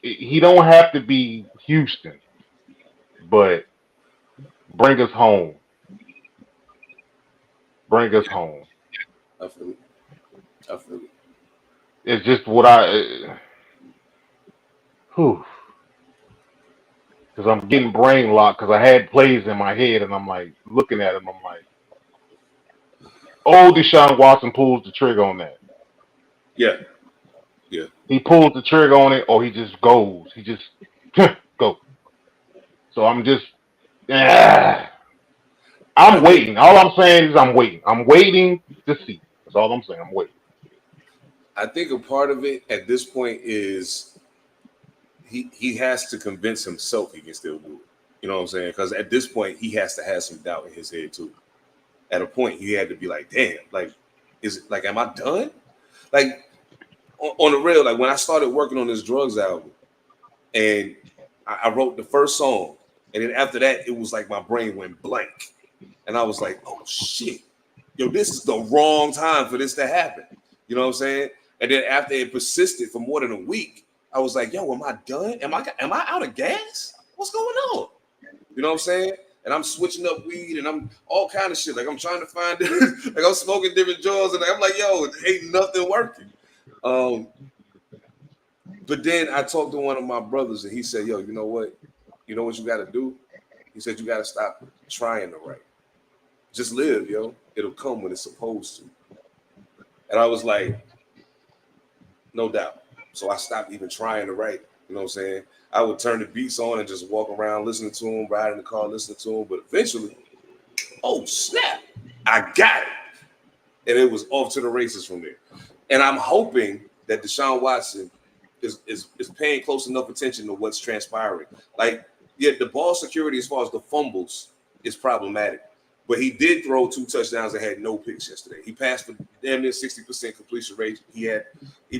He don't have to be Houston, but bring us home. Bring us home. I feel it. It's just what because I'm getting brain locked because I had plays in my head and I'm like looking at him. I'm like, old Deshaun Watson pulls the trigger on that. Yeah. He pulls the trigger on it, or he just goes. He just go. So I'm just, I'm waiting. All I'm saying is I'm waiting. I'm waiting to see. That's all I'm saying. I'm waiting. I think a part of it at this point is he has to convince himself he can still do it. You know what I'm saying? Because at this point, he has to have some doubt in his head too. At a point, he had to be like, damn, like, is it like, am I done? Like, on the real, like when I started working on this Drugs album and I wrote the first song, and then after that, it was like my brain went blank. And I was like, oh shit, yo, this is the wrong time for this to happen. You know what I'm saying? And then after it persisted for more than a week, I was like, yo, am I done? Am I out of gas? What's going on? You know what I'm saying? And I'm switching up weed and I'm all kind of shit. Like I'm trying to find like I'm smoking different joints and I'm like, yo, ain't nothing working. But then I talked to one of my brothers and he said, yo, you know what? You know what you got to do? He said, you got to stop trying to write. Just live, yo. It'll come when it's supposed to. And I was like, no doubt. So I stopped even trying to write. You know what I'm saying? I would turn the beats on and just walk around listening to them, ride in the car listening to them. But eventually, oh snap, I got it. And it was off to the races from there. And I'm hoping that Deshaun Watson is paying close enough attention to what's transpiring. Like, yeah, the ball security as far as the fumbles is problematic. But he did throw 2 touchdowns and had no picks yesterday. He passed for damn near 60% completion rate. He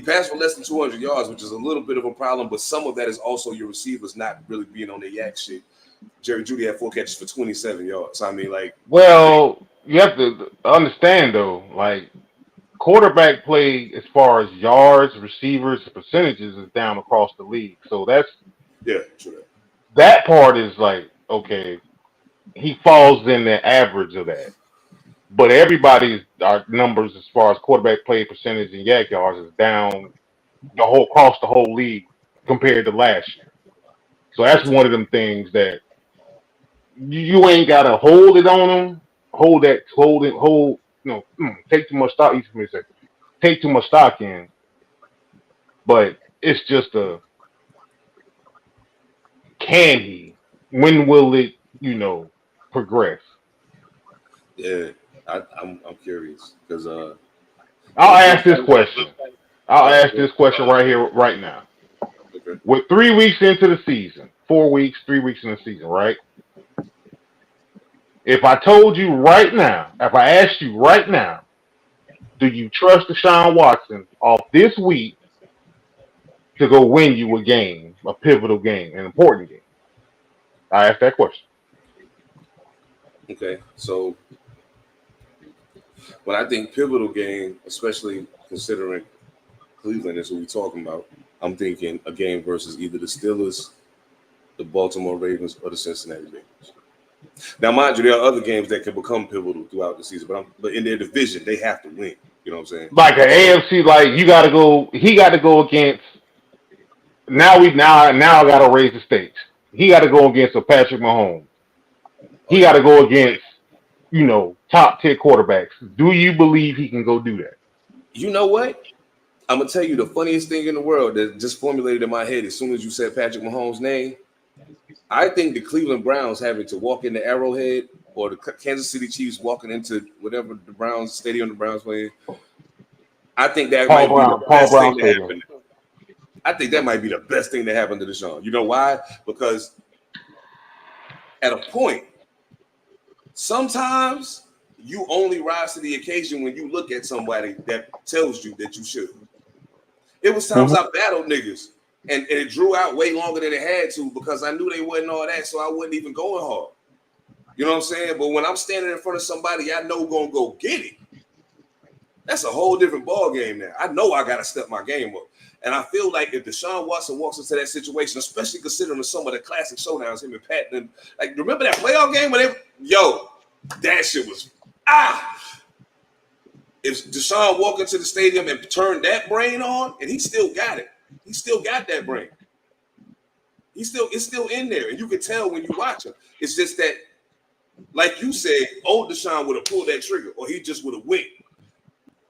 passed for less than 200 yards, which is a little bit of a problem. But some of that is also your receivers not really being on their yak shit. Jerry Jeudy had 4 catches for 27 yards. I mean, like, Well, you have to understand though, like quarterback play as far as yards, receivers, percentages is down across the league. So that's true. that part is like, okay, he falls in the average of that. But everybody's our numbers as far as quarterback play percentage and yak yards is down across the whole league compared to last year. So that's one of them things that you ain't gotta hold it on them, take too much stock. Take too much stock in, but it's just can he? When will it, progress? Yeah, I'm curious because I'll ask this question. I'll ask this question right here, right now. Okay. With 3 weeks into the season, 4 weeks, 3 weeks in the season, right? If I told you right now, if I asked you right now, do you trust Deshaun Watson off this week to go win you a game, a pivotal game, an important game? I asked that question. Okay, so when I think pivotal game, especially considering Cleveland is who we're talking about, I'm thinking a game versus either the Steelers, the Baltimore Ravens, or the Cincinnati Bengals. Now, mind you, there are other games that can become pivotal throughout the season, but in their division, they have to win. You know what I'm saying? Like an AFC, like you got to go. He got to go against. Now I got to raise the stakes. He got to go against a Patrick Mahomes. He got to go against, top 10 quarterbacks. Do you believe he can go do that? You know what? I'm gonna tell you the funniest thing in the world that just formulated in my head as soon as you said Patrick Mahomes' name. I think the Cleveland Browns having to walk into Arrowhead or the Kansas City Chiefs walking into whatever the Browns stadium the Browns play. I think that might be the best thing to happen. I think that might be the best thing to happen to Deshaun. You know why? Because at a point, sometimes you only rise to the occasion when you look at somebody that tells you that you should. It was times I battled niggas and it drew out way longer than it had to because I knew they wasn't all that, so I wasn't even going hard. You know what I'm saying? But when I'm standing in front of somebody I know gonna go get it, that's a whole different ball game now. I know I gotta step my game up. And I feel like if Deshaun Watson walks into that situation, especially considering some of the classic showdowns, him and Pat, and like remember that playoff game when that shit was If Deshaun walked into the stadium and turned that brain on, and he still got it. He still got that brain. It's still in there, and you can tell when you watch him. It's just that Like you said, old Deshaun would have pulled that trigger, or he just would have went.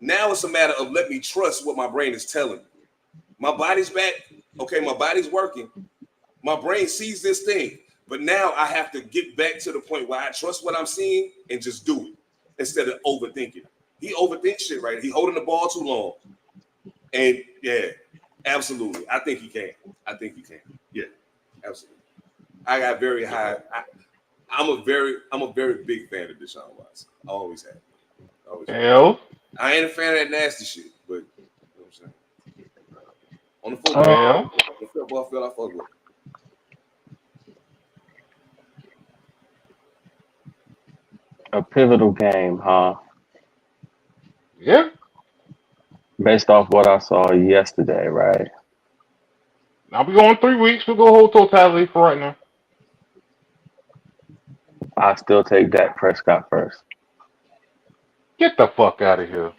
Now it's a matter of let me trust what my brain is telling me. My body's back. Okay, my body's working. My brain sees this thing. But now I have to get back to the point where I trust what I'm seeing and just do it instead of overthinking. He overthinks shit, right? He holding the ball too long. And yeah, absolutely. I think he can. Yeah, absolutely. I got very high. I'm a very big fan of Deshaun Watson. I always have. Hell. I ain't a fan of that nasty shit, but you know what I'm saying. On the football field, I fuck with. A pivotal game, huh? Yeah. Based off what I saw yesterday, right? Now we going 3 weeks. We'll go whole totality for right now. I still take Dak Prescott first. Get the fuck out of here.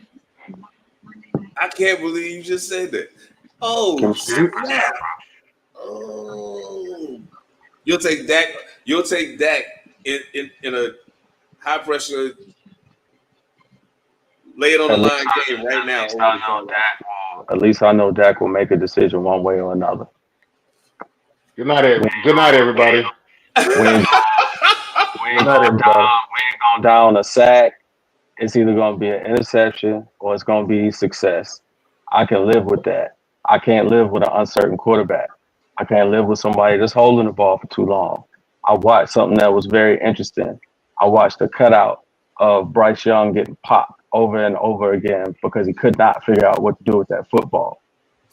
I can't believe you just said that. Oh, snap. Oh. You'll take Dak in a high pressure, lay it on the line game right now. At least I know Dak will make a decision one way or another. Good night, everybody. We ain't going down a sack. It's either going to be an interception or it's going to be success. I can live with that. I can't live with an uncertain quarterback. I can't live with somebody that's holding the ball for too long. I watched something that was very interesting. I watched a cutout of Bryce Young getting popped over and over again because he could not figure out what to do with that football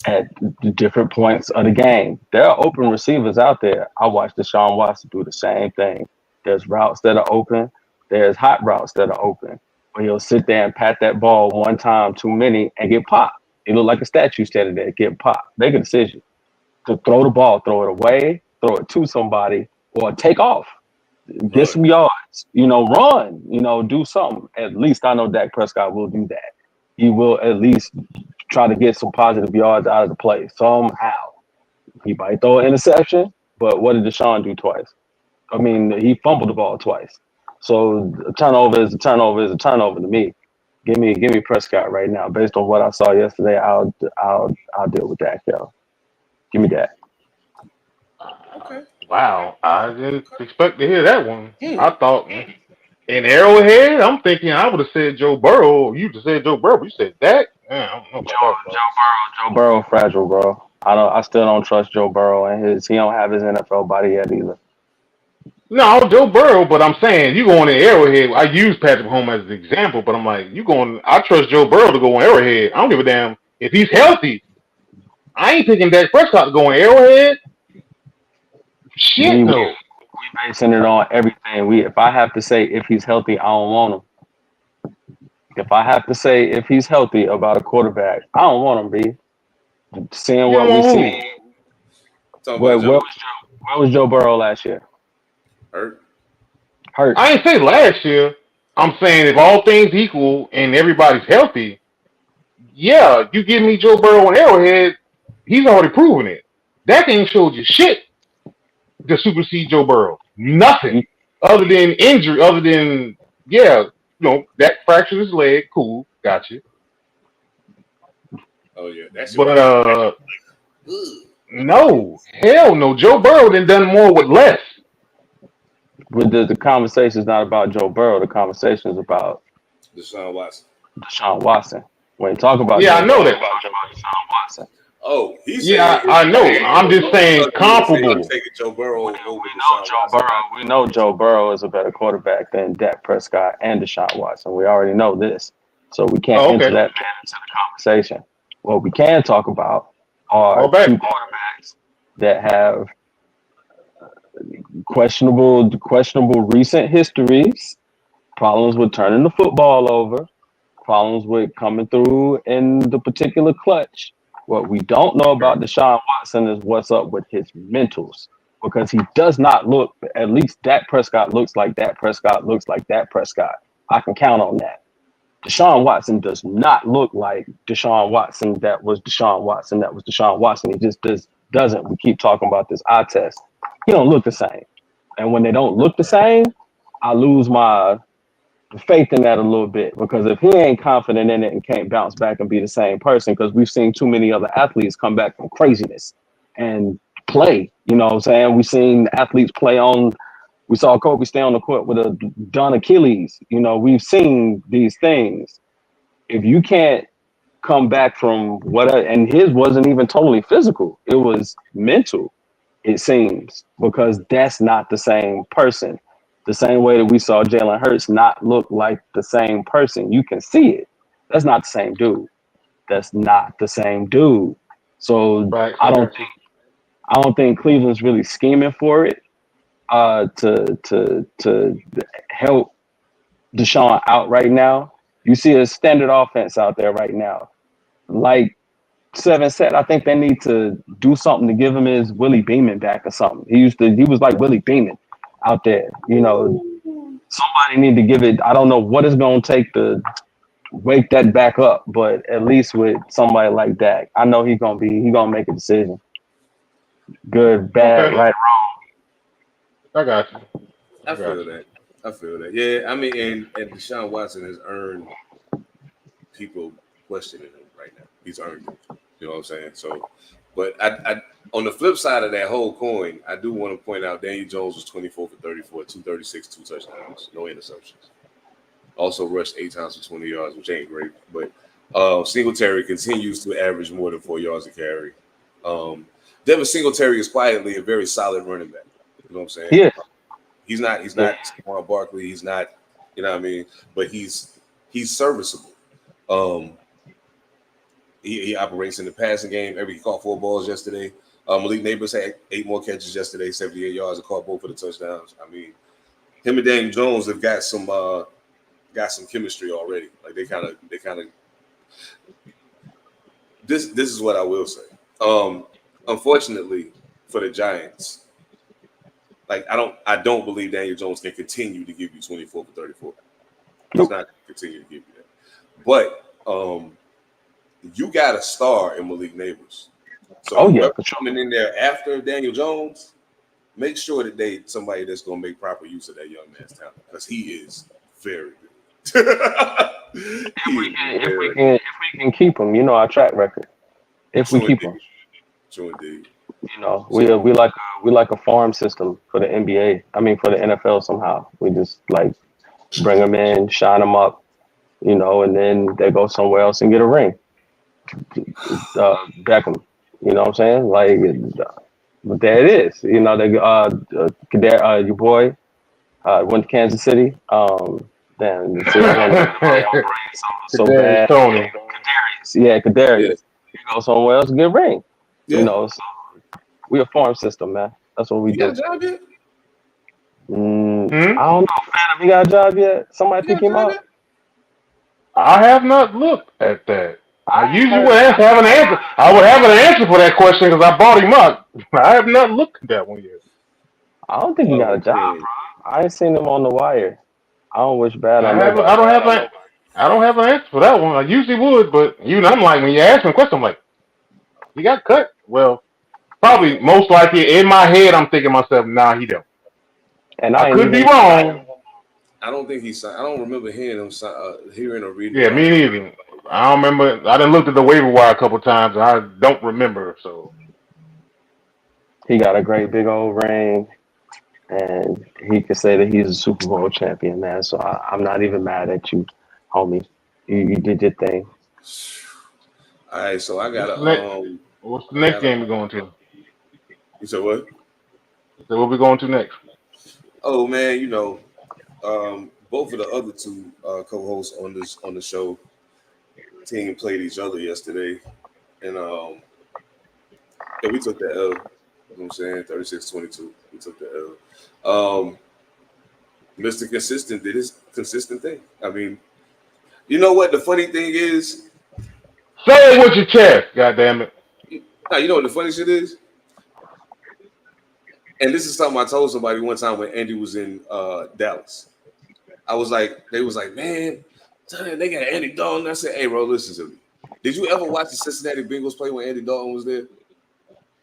at different points of the game. There are open receivers out there. I watched Deshaun Watson do the same thing. There's routes that are open. There's hot routes that are open. But he'll sit there and pat that ball one time too many and get popped. He look like a statue standing there, get popped. Make a decision to throw the ball, throw it away, throw it to somebody, or take off. Get some yards, run, do something. At least I know Dak Prescott will do that. He will at least try to get some positive yards out of the play somehow. He might throw an interception, but what did Deshaun do twice? I mean, he fumbled the ball twice. So a turnover is a turnover is a turnover to me. Give me Prescott right now. Based on what I saw yesterday, I'll deal with that, yo. Give me that. Okay. Wow, I didn't expect to hear that one. I thought in Arrowhead, I'm thinking I would have said Joe Burrow. You just said Joe Burrow, but you said that. I don't know about Joe Burrow fragile, bro. I still don't trust Joe Burrow, and he don't have his NFL body yet either. No, Joe Burrow, but I'm saying you going to Arrowhead. I use Patrick Mahomes as an example, but I'm like, I trust Joe Burrow to go on Arrowhead. I don't give a damn if he's healthy. I ain't picking Dak Prescott to go on Arrowhead. Shit, no. We basing it on everything. If I have to say if he's healthy, I don't want him. If I have to say if he's healthy about a quarterback, I don't want him, B. Seeing what we see. Where was Joe Burrow last year? Hurt. I ain't say last year. I'm saying if all things equal and everybody's healthy, yeah, you give me Joe Burrow on Arrowhead, he's already proven it. That ain't showed you shit to supersede Joe Burrow. Nothing other than injury, other than, that fractured his leg. Cool, gotcha. Oh, yeah. That's no. Hell no. Joe Burrow done more with less. But the conversation is not about Joe Burrow. The conversation is about Deshaun Watson. When you talk about I know that. Deshaun Watson. Oh, he's I know. I'm just saying comparable. Taking Joe Burrow over We know Joe Burrow is a better quarterback than Dak Prescott and Deshaun Watson. We already know this, so we can't enter that into the conversation. What we can talk about are two quarterbacks that have questionable recent histories, problems with turning the football over, problems with coming through in the particular clutch. What we don't know about Deshaun Watson is what's up with his mentals, because he does not look, at least Dak Prescott looks like Dak Prescott looks like Dak Prescott. I can count on that. Deshaun Watson does not look like Deshaun Watson that was Deshaun Watson that was Deshaun Watson. He just doesn't. We keep talking about this eye test. He don't look the same. And when they don't look the same, I lose my faith in that a little bit, because if he ain't confident in it and can't bounce back and be the same person, because we've seen too many other athletes come back from craziness and play. You know what I'm saying? We've seen athletes play on. We saw Kobe stay on the court with a done Achilles. You know, we've seen these things. If you can't come back from what, and his wasn't even totally physical, it was mental, it seems, because that's not the same person. The same way that we saw Jalen Hurts not look like the same person. You can see it. That's not the same dude. That's not the same dude. So Right. I don't think Cleveland's really scheming for it to help Deshaun out right now. You see a standard offense out there right now. Like Seven said, I think they need to do something to give him his Willie Beeman back or something. He was like Willie Beeman out there. You know, somebody need to give it. I don't know what it's gonna take to wake that back up, but at least with somebody like that, I know he's gonna make a decision. Good, bad, Okay. right, I got you. I feel that. I feel that. Yeah, I mean, and Deshaun Watson has earned people questioning him right now. He's earned it. You know what I'm saying? So, but I on the flip side of that whole coin, I do want to point out Daniel Jones was 24 for 34, 236, 2 touchdowns, no interceptions. Also rushed 8 times for 20 yards, which ain't great. But Singletary continues to average more than 4 yards a carry. Devin Singletary is quietly a very solid running back. You know what I'm saying? Yeah. He's not Saquon Barkley. He's not, you know what I mean? But he's serviceable. He operates in the passing game. He caught 4 balls yesterday. Malik Neighbors had 8 more catches yesterday, 78 yards, and caught both of the touchdowns. I mean, him and Daniel Jones have got some chemistry already. Like they kind of. This is what I will say. Unfortunately for the Giants, like I don't believe Daniel Jones can continue to give you 24 for 34. He's not going to continue to give you that. But you got a star in Malik Neighbors. So whoever's coming in there after Daniel Jones, make sure that somebody that's going to make proper use of that young man's talent, because he is very good. if we can keep him, you know, our track record. If we keep him, true indeed. You know, we like a farm system for the NBA. I mean, for the NFL somehow. We just like bring them in, shine them up, you know, and then they go somewhere else and get a ring. Beckham, you know what I'm saying? Like, but there it is. You know, they your boy went to Kansas City. Damn, so bad. Tony. Kadarius. He goes somewhere else and get a ring. Yeah. You know, so we a farm system, man. That's what we do. Got a job yet? I don't know, Phantom. You got a job yet? Somebody pick him up? I have not looked at that. I usually would have an answer. I would have an answer for that question because I brought him up. I have not looked at that one yet. I don't think he got a job, bro. I ain't seen him on the wire. I don't wish bad on nobody. I don't have an answer for that one. I usually would, but I'm like, when you ask me a question, I'm like, he got cut. Well, probably most likely in my head, I'm thinking to myself, nah, he don't. And I could be wrong. I don't think he's. I don't remember hearing him hearing or reading. Yeah, me neither. I don't remember. I done looked at the waiver wire a couple times. And I don't remember. So he got a great big old ring, and he can say that he's a Super Bowl champion, man. So I'm not even mad at you, homie. You did your thing. All right, so I got what's the next game we're going to? You said what? So what we going to next? Oh man, you know, both of the other two co-hosts on the show team played each other yesterday, and we took the L. You know what I'm saying? 36-22. We took the L. Mr. Consistent did his consistent thing. I mean, you know what the funny thing is? Say it with your chest, goddammit. Now, you know what the funny shit is? And this is something I told somebody one time when Andy was in Dallas. I was like, they was like, man, they got Andy Dalton. I said, hey, bro, listen to me. Did you ever watch the Cincinnati Bengals play when Andy Dalton was there? And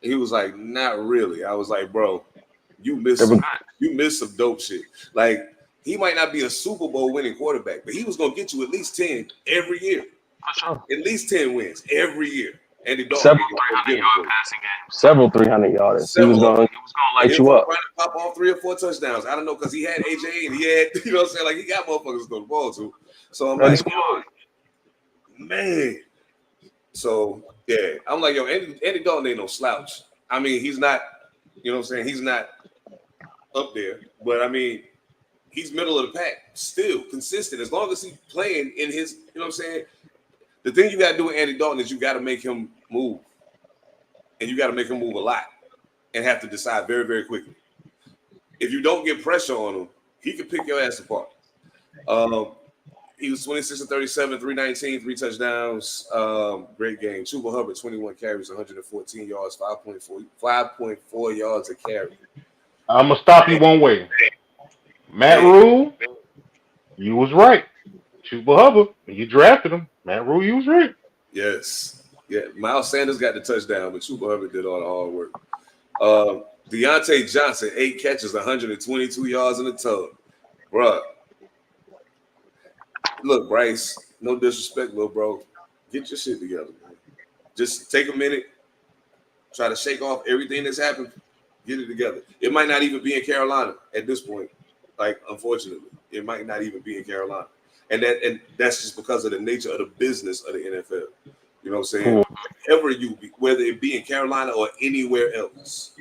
he was like, not really. I was like, bro, you missed some dope shit. Like, he might not be a Super Bowl winning quarterback, but he was going to get you at least 10 every year. For sure. At least 10 wins every year. Andy Dalton. Several 300-yard passing games. Several 300-yarders. He was going to light you up. Trying to pop off 3 or 4 touchdowns. I don't know, because he had AJ and he had, you know what I'm saying? Like, he got motherfuckers to throw the ball to. So I'm like, man. So, yeah. I'm like, yo, Andy Dalton ain't no slouch. I mean, he's not, you know what I'm saying? He's not up there. But, I mean, he's middle of the pack. Still consistent. As long as he's playing in his, you know what I'm saying? The thing you got to do with Andy Dalton is you got to make him move. And you got to make him move a lot and have to decide very, very quickly. If you don't get pressure on him, he can pick your ass apart. He was 26 and 37, 319, 3 touchdowns. Great game. Chuba Hubbard, 21 carries, 114 yards, 5.4 yards a carry. I'm going to stop you one way. Matt Rule, you was right. Chuba Hubbard, when you drafted him, Matt Rule, you was right. Yes. Yeah, Miles Sanders got the touchdown, but Chuba Hubbard did all the hard work. Deontay Johnson, 8 catches, 122 yards in the tug. Bruh. Look, Bryce, no disrespect, little bro. Get your shit together, man. Just take a minute, try to shake off everything that's happened, get it together. It might not even be in Carolina at this point. Like, unfortunately, it might not even be in Carolina. And that's just because of the nature of the business of the NFL. You know what I'm saying? Wherever you be, whether it be in Carolina or anywhere else,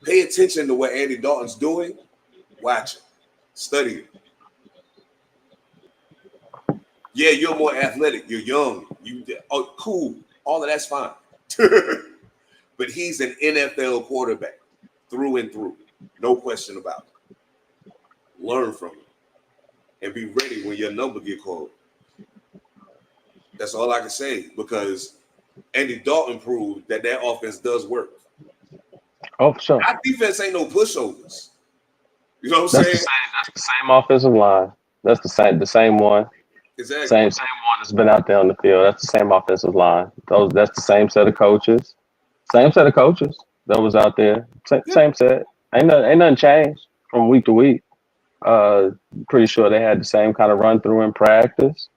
pay attention to what Andy Dalton's doing. Watch it. Study it. Yeah, you're more athletic. You're young. Cool. All of that's fine. But he's an NFL quarterback through and through. No question about it. Learn from him. And be ready when your number get called. That's all I can say, because Andy Dalton proved that offense does work. Oh, for sure. Our defense ain't no pushovers. You know what I'm saying? That's the same offensive line. That's the same one. Exactly. Same one that's been out there on the field. That's the same offensive line. That's the same set of coaches. Same set of coaches that was out there. Same set. Ain't nothing changed from week to week. Pretty sure they had the same kind of run through in practice.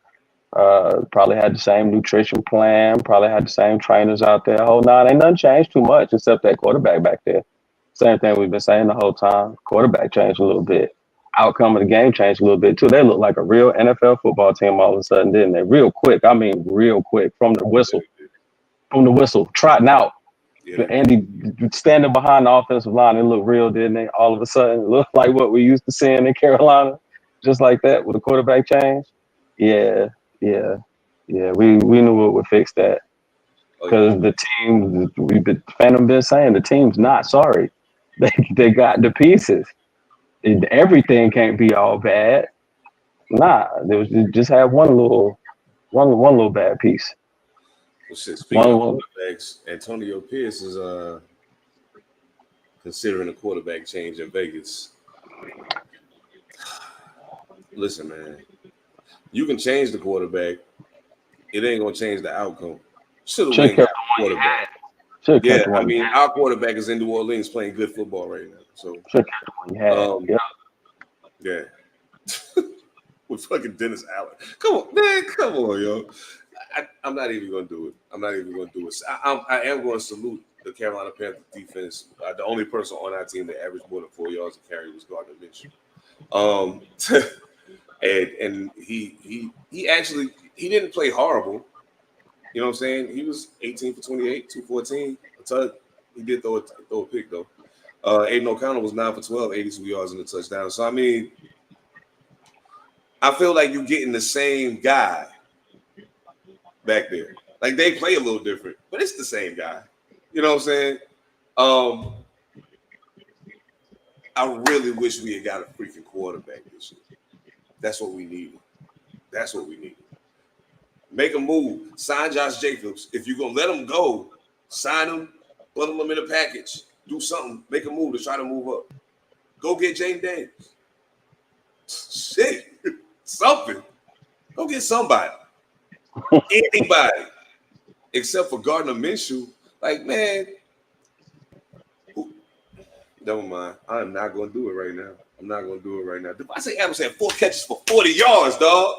Probably had the same nutrition plan. Probably had the same trainers out there. Ain't nothing changed too much except that quarterback back there. Same thing we've been saying the whole time. Quarterback changed a little bit. Outcome of the game changed a little bit too. They look like a real NFL football team all of a sudden, didn't they? Real quick. I mean, real quick from the whistle, trotting out. Yeah. Andy standing behind the offensive line, it looked real, didn't they? All of a sudden, it looked like what we used to seeing in Carolina, just like that with a quarterback change. Yeah. We knew what would fix that, because the team, Phantom been saying, the team's not sorry. They got the pieces. Everything can't be all bad. Nah, there was just have one little bad piece. Well, shit, speaking of quarterbacks, Antonio Pierce is considering a quarterback change in Vegas. Listen, man, you can change the quarterback. It ain't gonna change the outcome. Should have kept the quarterback. Yeah, I mean, our quarterback is in New Orleans playing good football right now. So yeah. With fucking Dennis Allen. Come on, man. Come on, yo. I'm not even gonna do it. I am going to salute the Carolina Panthers defense. The only person on our team that averaged more than 4 yards a carry was Gardner Minshew. And he actually didn't play horrible. You know what I'm saying? He was 18 for 28, 214. He did throw a pick though. Aiden O'Connell was 9 for 12, 82 yards in the touchdown. So I mean, I feel like you're getting the same guy back there. Like, they play a little different, but it's the same guy. You know what I'm saying? I really wish we had got a freaking quarterback this year. That's what we needed. Make a move. Sign Josh Jacobs. If you're going to let him go, sign him, bundle him in a package. Do something. Make a move to try to move up. Go get James Daniels. Shit. Something. Go get somebody. Anybody. Except for Gardner Minshew. Like, man. Never mind. I'm not going to do it right now. I'm not gonna do it right now. Devontae Adams had 4 catches for 40 yards, dog.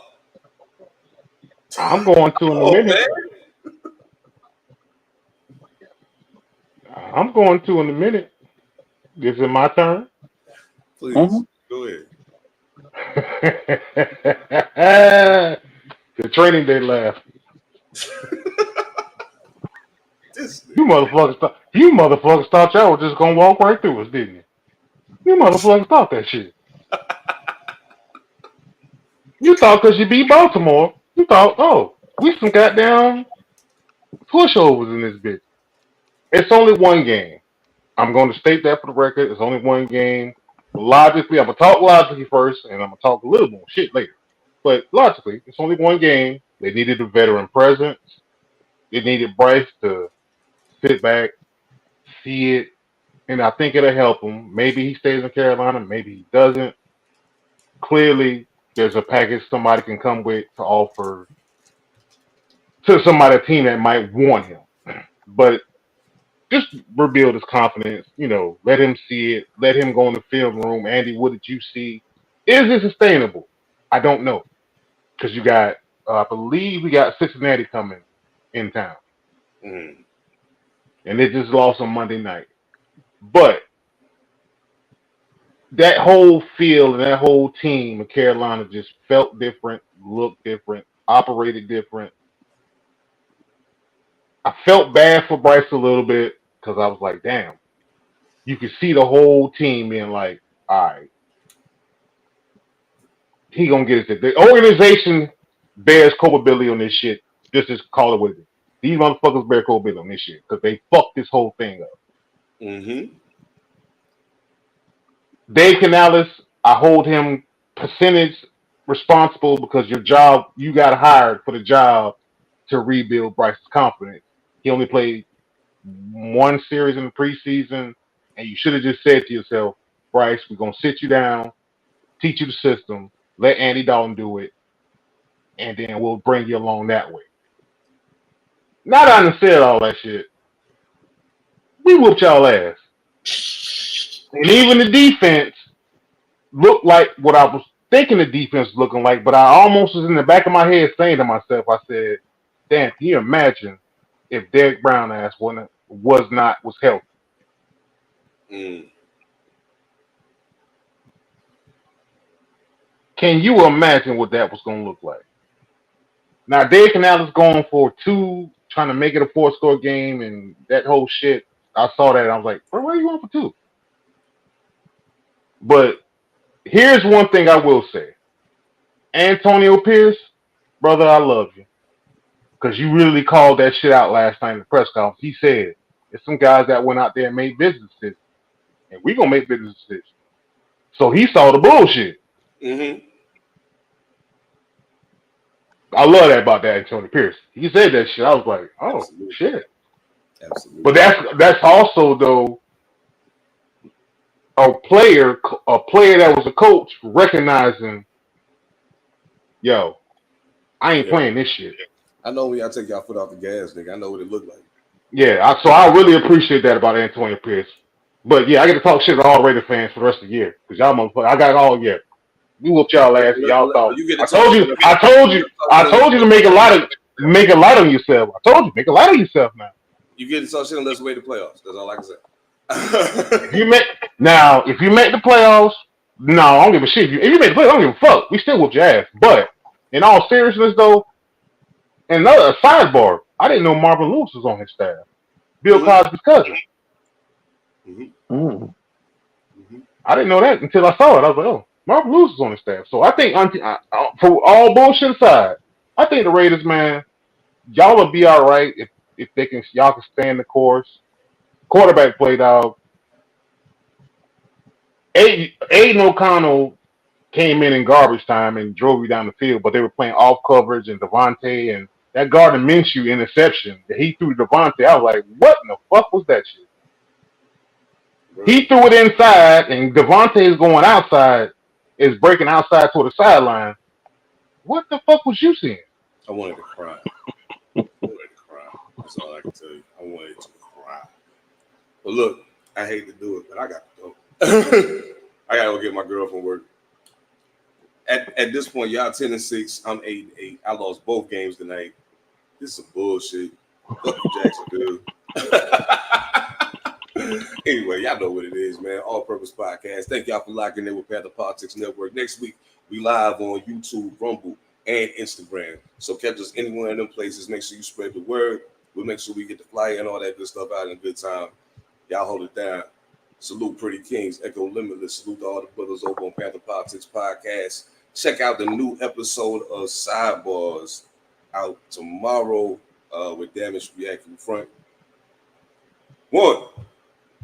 I'm going to in a minute. Man. I'm going to in a minute. Is it my turn? Please go ahead. The training day laugh. This You motherfuckers thought y'all were just gonna walk right through us, didn't you? You motherfuckers thought that shit. You thought because you beat Baltimore, you thought, oh, we some goddamn pushovers in this bitch. It's only one game. I'm going to state that for the record. It's only one game. Logically, I'm going to talk logically first, and I'm going to talk a little more shit later. But logically, it's only one game. They needed a veteran presence. They needed Bryce to sit back, see it, and I think it'll help him. Maybe he stays in Carolina. Maybe he doesn't. Clearly, there's a package somebody can come with to offer to somebody, a team that might want him. But just rebuild his confidence, let him see it, let him go in the film room. Andy, what did you see? Is it sustainable? I don't know. Because you got, I believe we got Cincinnati coming in town. Mm. And they just lost on Monday night. But that whole field and that whole team of Carolina just felt different, looked different, operated different. I felt bad for Bryce a little bit because I was like, damn. You could see the whole team being like, all right, he gonna get it. The organization bears culpability on this shit. Just call it what it is. These motherfuckers bear culpability on this shit because they fucked this whole thing up. Mm-hmm. Dave Canales, I hold him percentage responsible because you got hired for the job to rebuild Bryce's confidence. He only played one series in the preseason, and you should have just said to yourself, Bryce, we're gonna sit you down, teach you the system, let Andy Dalton do it, and then we'll bring you along that way. Now that I done said all that shit, we whooped y'all ass. And even the defense looked like what I was thinking the defense was looking like, but I almost was in the back of my head saying to myself, I said, damn, can you imagine if Derek Brown ass was healthy? Mm. Can you imagine what that was going to look like? Now, Dave Canales going for 2, trying to make it a 4-score game, and that whole shit. I saw that, and I was like, why are you going for 2? But here's one thing I will say. Antonio Pierce, brother, I love you. Because you really called that shit out last night in the press conference. He said, there's some guys that went out there and made business decisions. And we're going to make business decisions. So he saw the bullshit. Mm-hmm. I love that about that Antonio Pierce. He said that shit. I was like, oh, Absolutely. shit. Absolutely. But that's also, though, a player that was a coach recognizing, yo, I ain't playing this shit. I know when y'all take y'all foot off the gas, nigga. I know what it looked like. Yeah, so I really appreciate that about Antonio Pierce. But yeah, I get to talk shit to all Raider fans for the rest of the year. Because y'all motherfuckers, I got it all year. We whooped y'all ass and y'all thought. I told you to make a light on yourself. I told you, make a light on yourself now. You get to talk shit and let's wait the playoffs. That's all I can say. If you make the playoffs, no, I don't give a shit. If you make the playoffs, I don't give a fuck. We still whooped your ass. But in all seriousness, though, another sidebar, I didn't know Marvin Lewis was on his staff. Bill Cosby's cousin. Mm-hmm. Mm-hmm. I didn't know that until I saw it. I was like, oh, Marvin Lewis is on his staff. So I think, for all bullshit aside, I think the Raiders, man, y'all will be all right if y'all can stand the course. Quarterback play, dog. Aiden O'Connell came in garbage time and drove you down the field, but they were playing off coverage and Devontae and that Gardner Minshew interception that he threw to Devontae. I was like, what in the fuck was that shit? Right. He threw it inside and Devontae is going outside, is breaking outside toward the sideline. What the fuck was you seeing? I wanted to cry. That's all I can tell you. I wanted to cry. But look, I hate to do it, but I got to go. I got to go get my girl from work. At this point, y'all 10-6. I'm 8-8. I lost both games tonight. This is some bullshit. Fuck you, Jacksonville. Anyway, y'all know what it is, man. All Purpose Podcast. Thank y'all for locking in with Panther Politics Network. Next week, we live on YouTube, Rumble, and Instagram. So catch us anywhere in them places. Make sure you spread the word. We'll make sure we get the flyer and all that good stuff out in good time. Y'all hold it down. Salute Pretty Kings, Echo Limitless. Salute to all the brothers over on Panther Politics Podcast. Check out the new episode of Sidebars out tomorrow with Damage React in front. 1.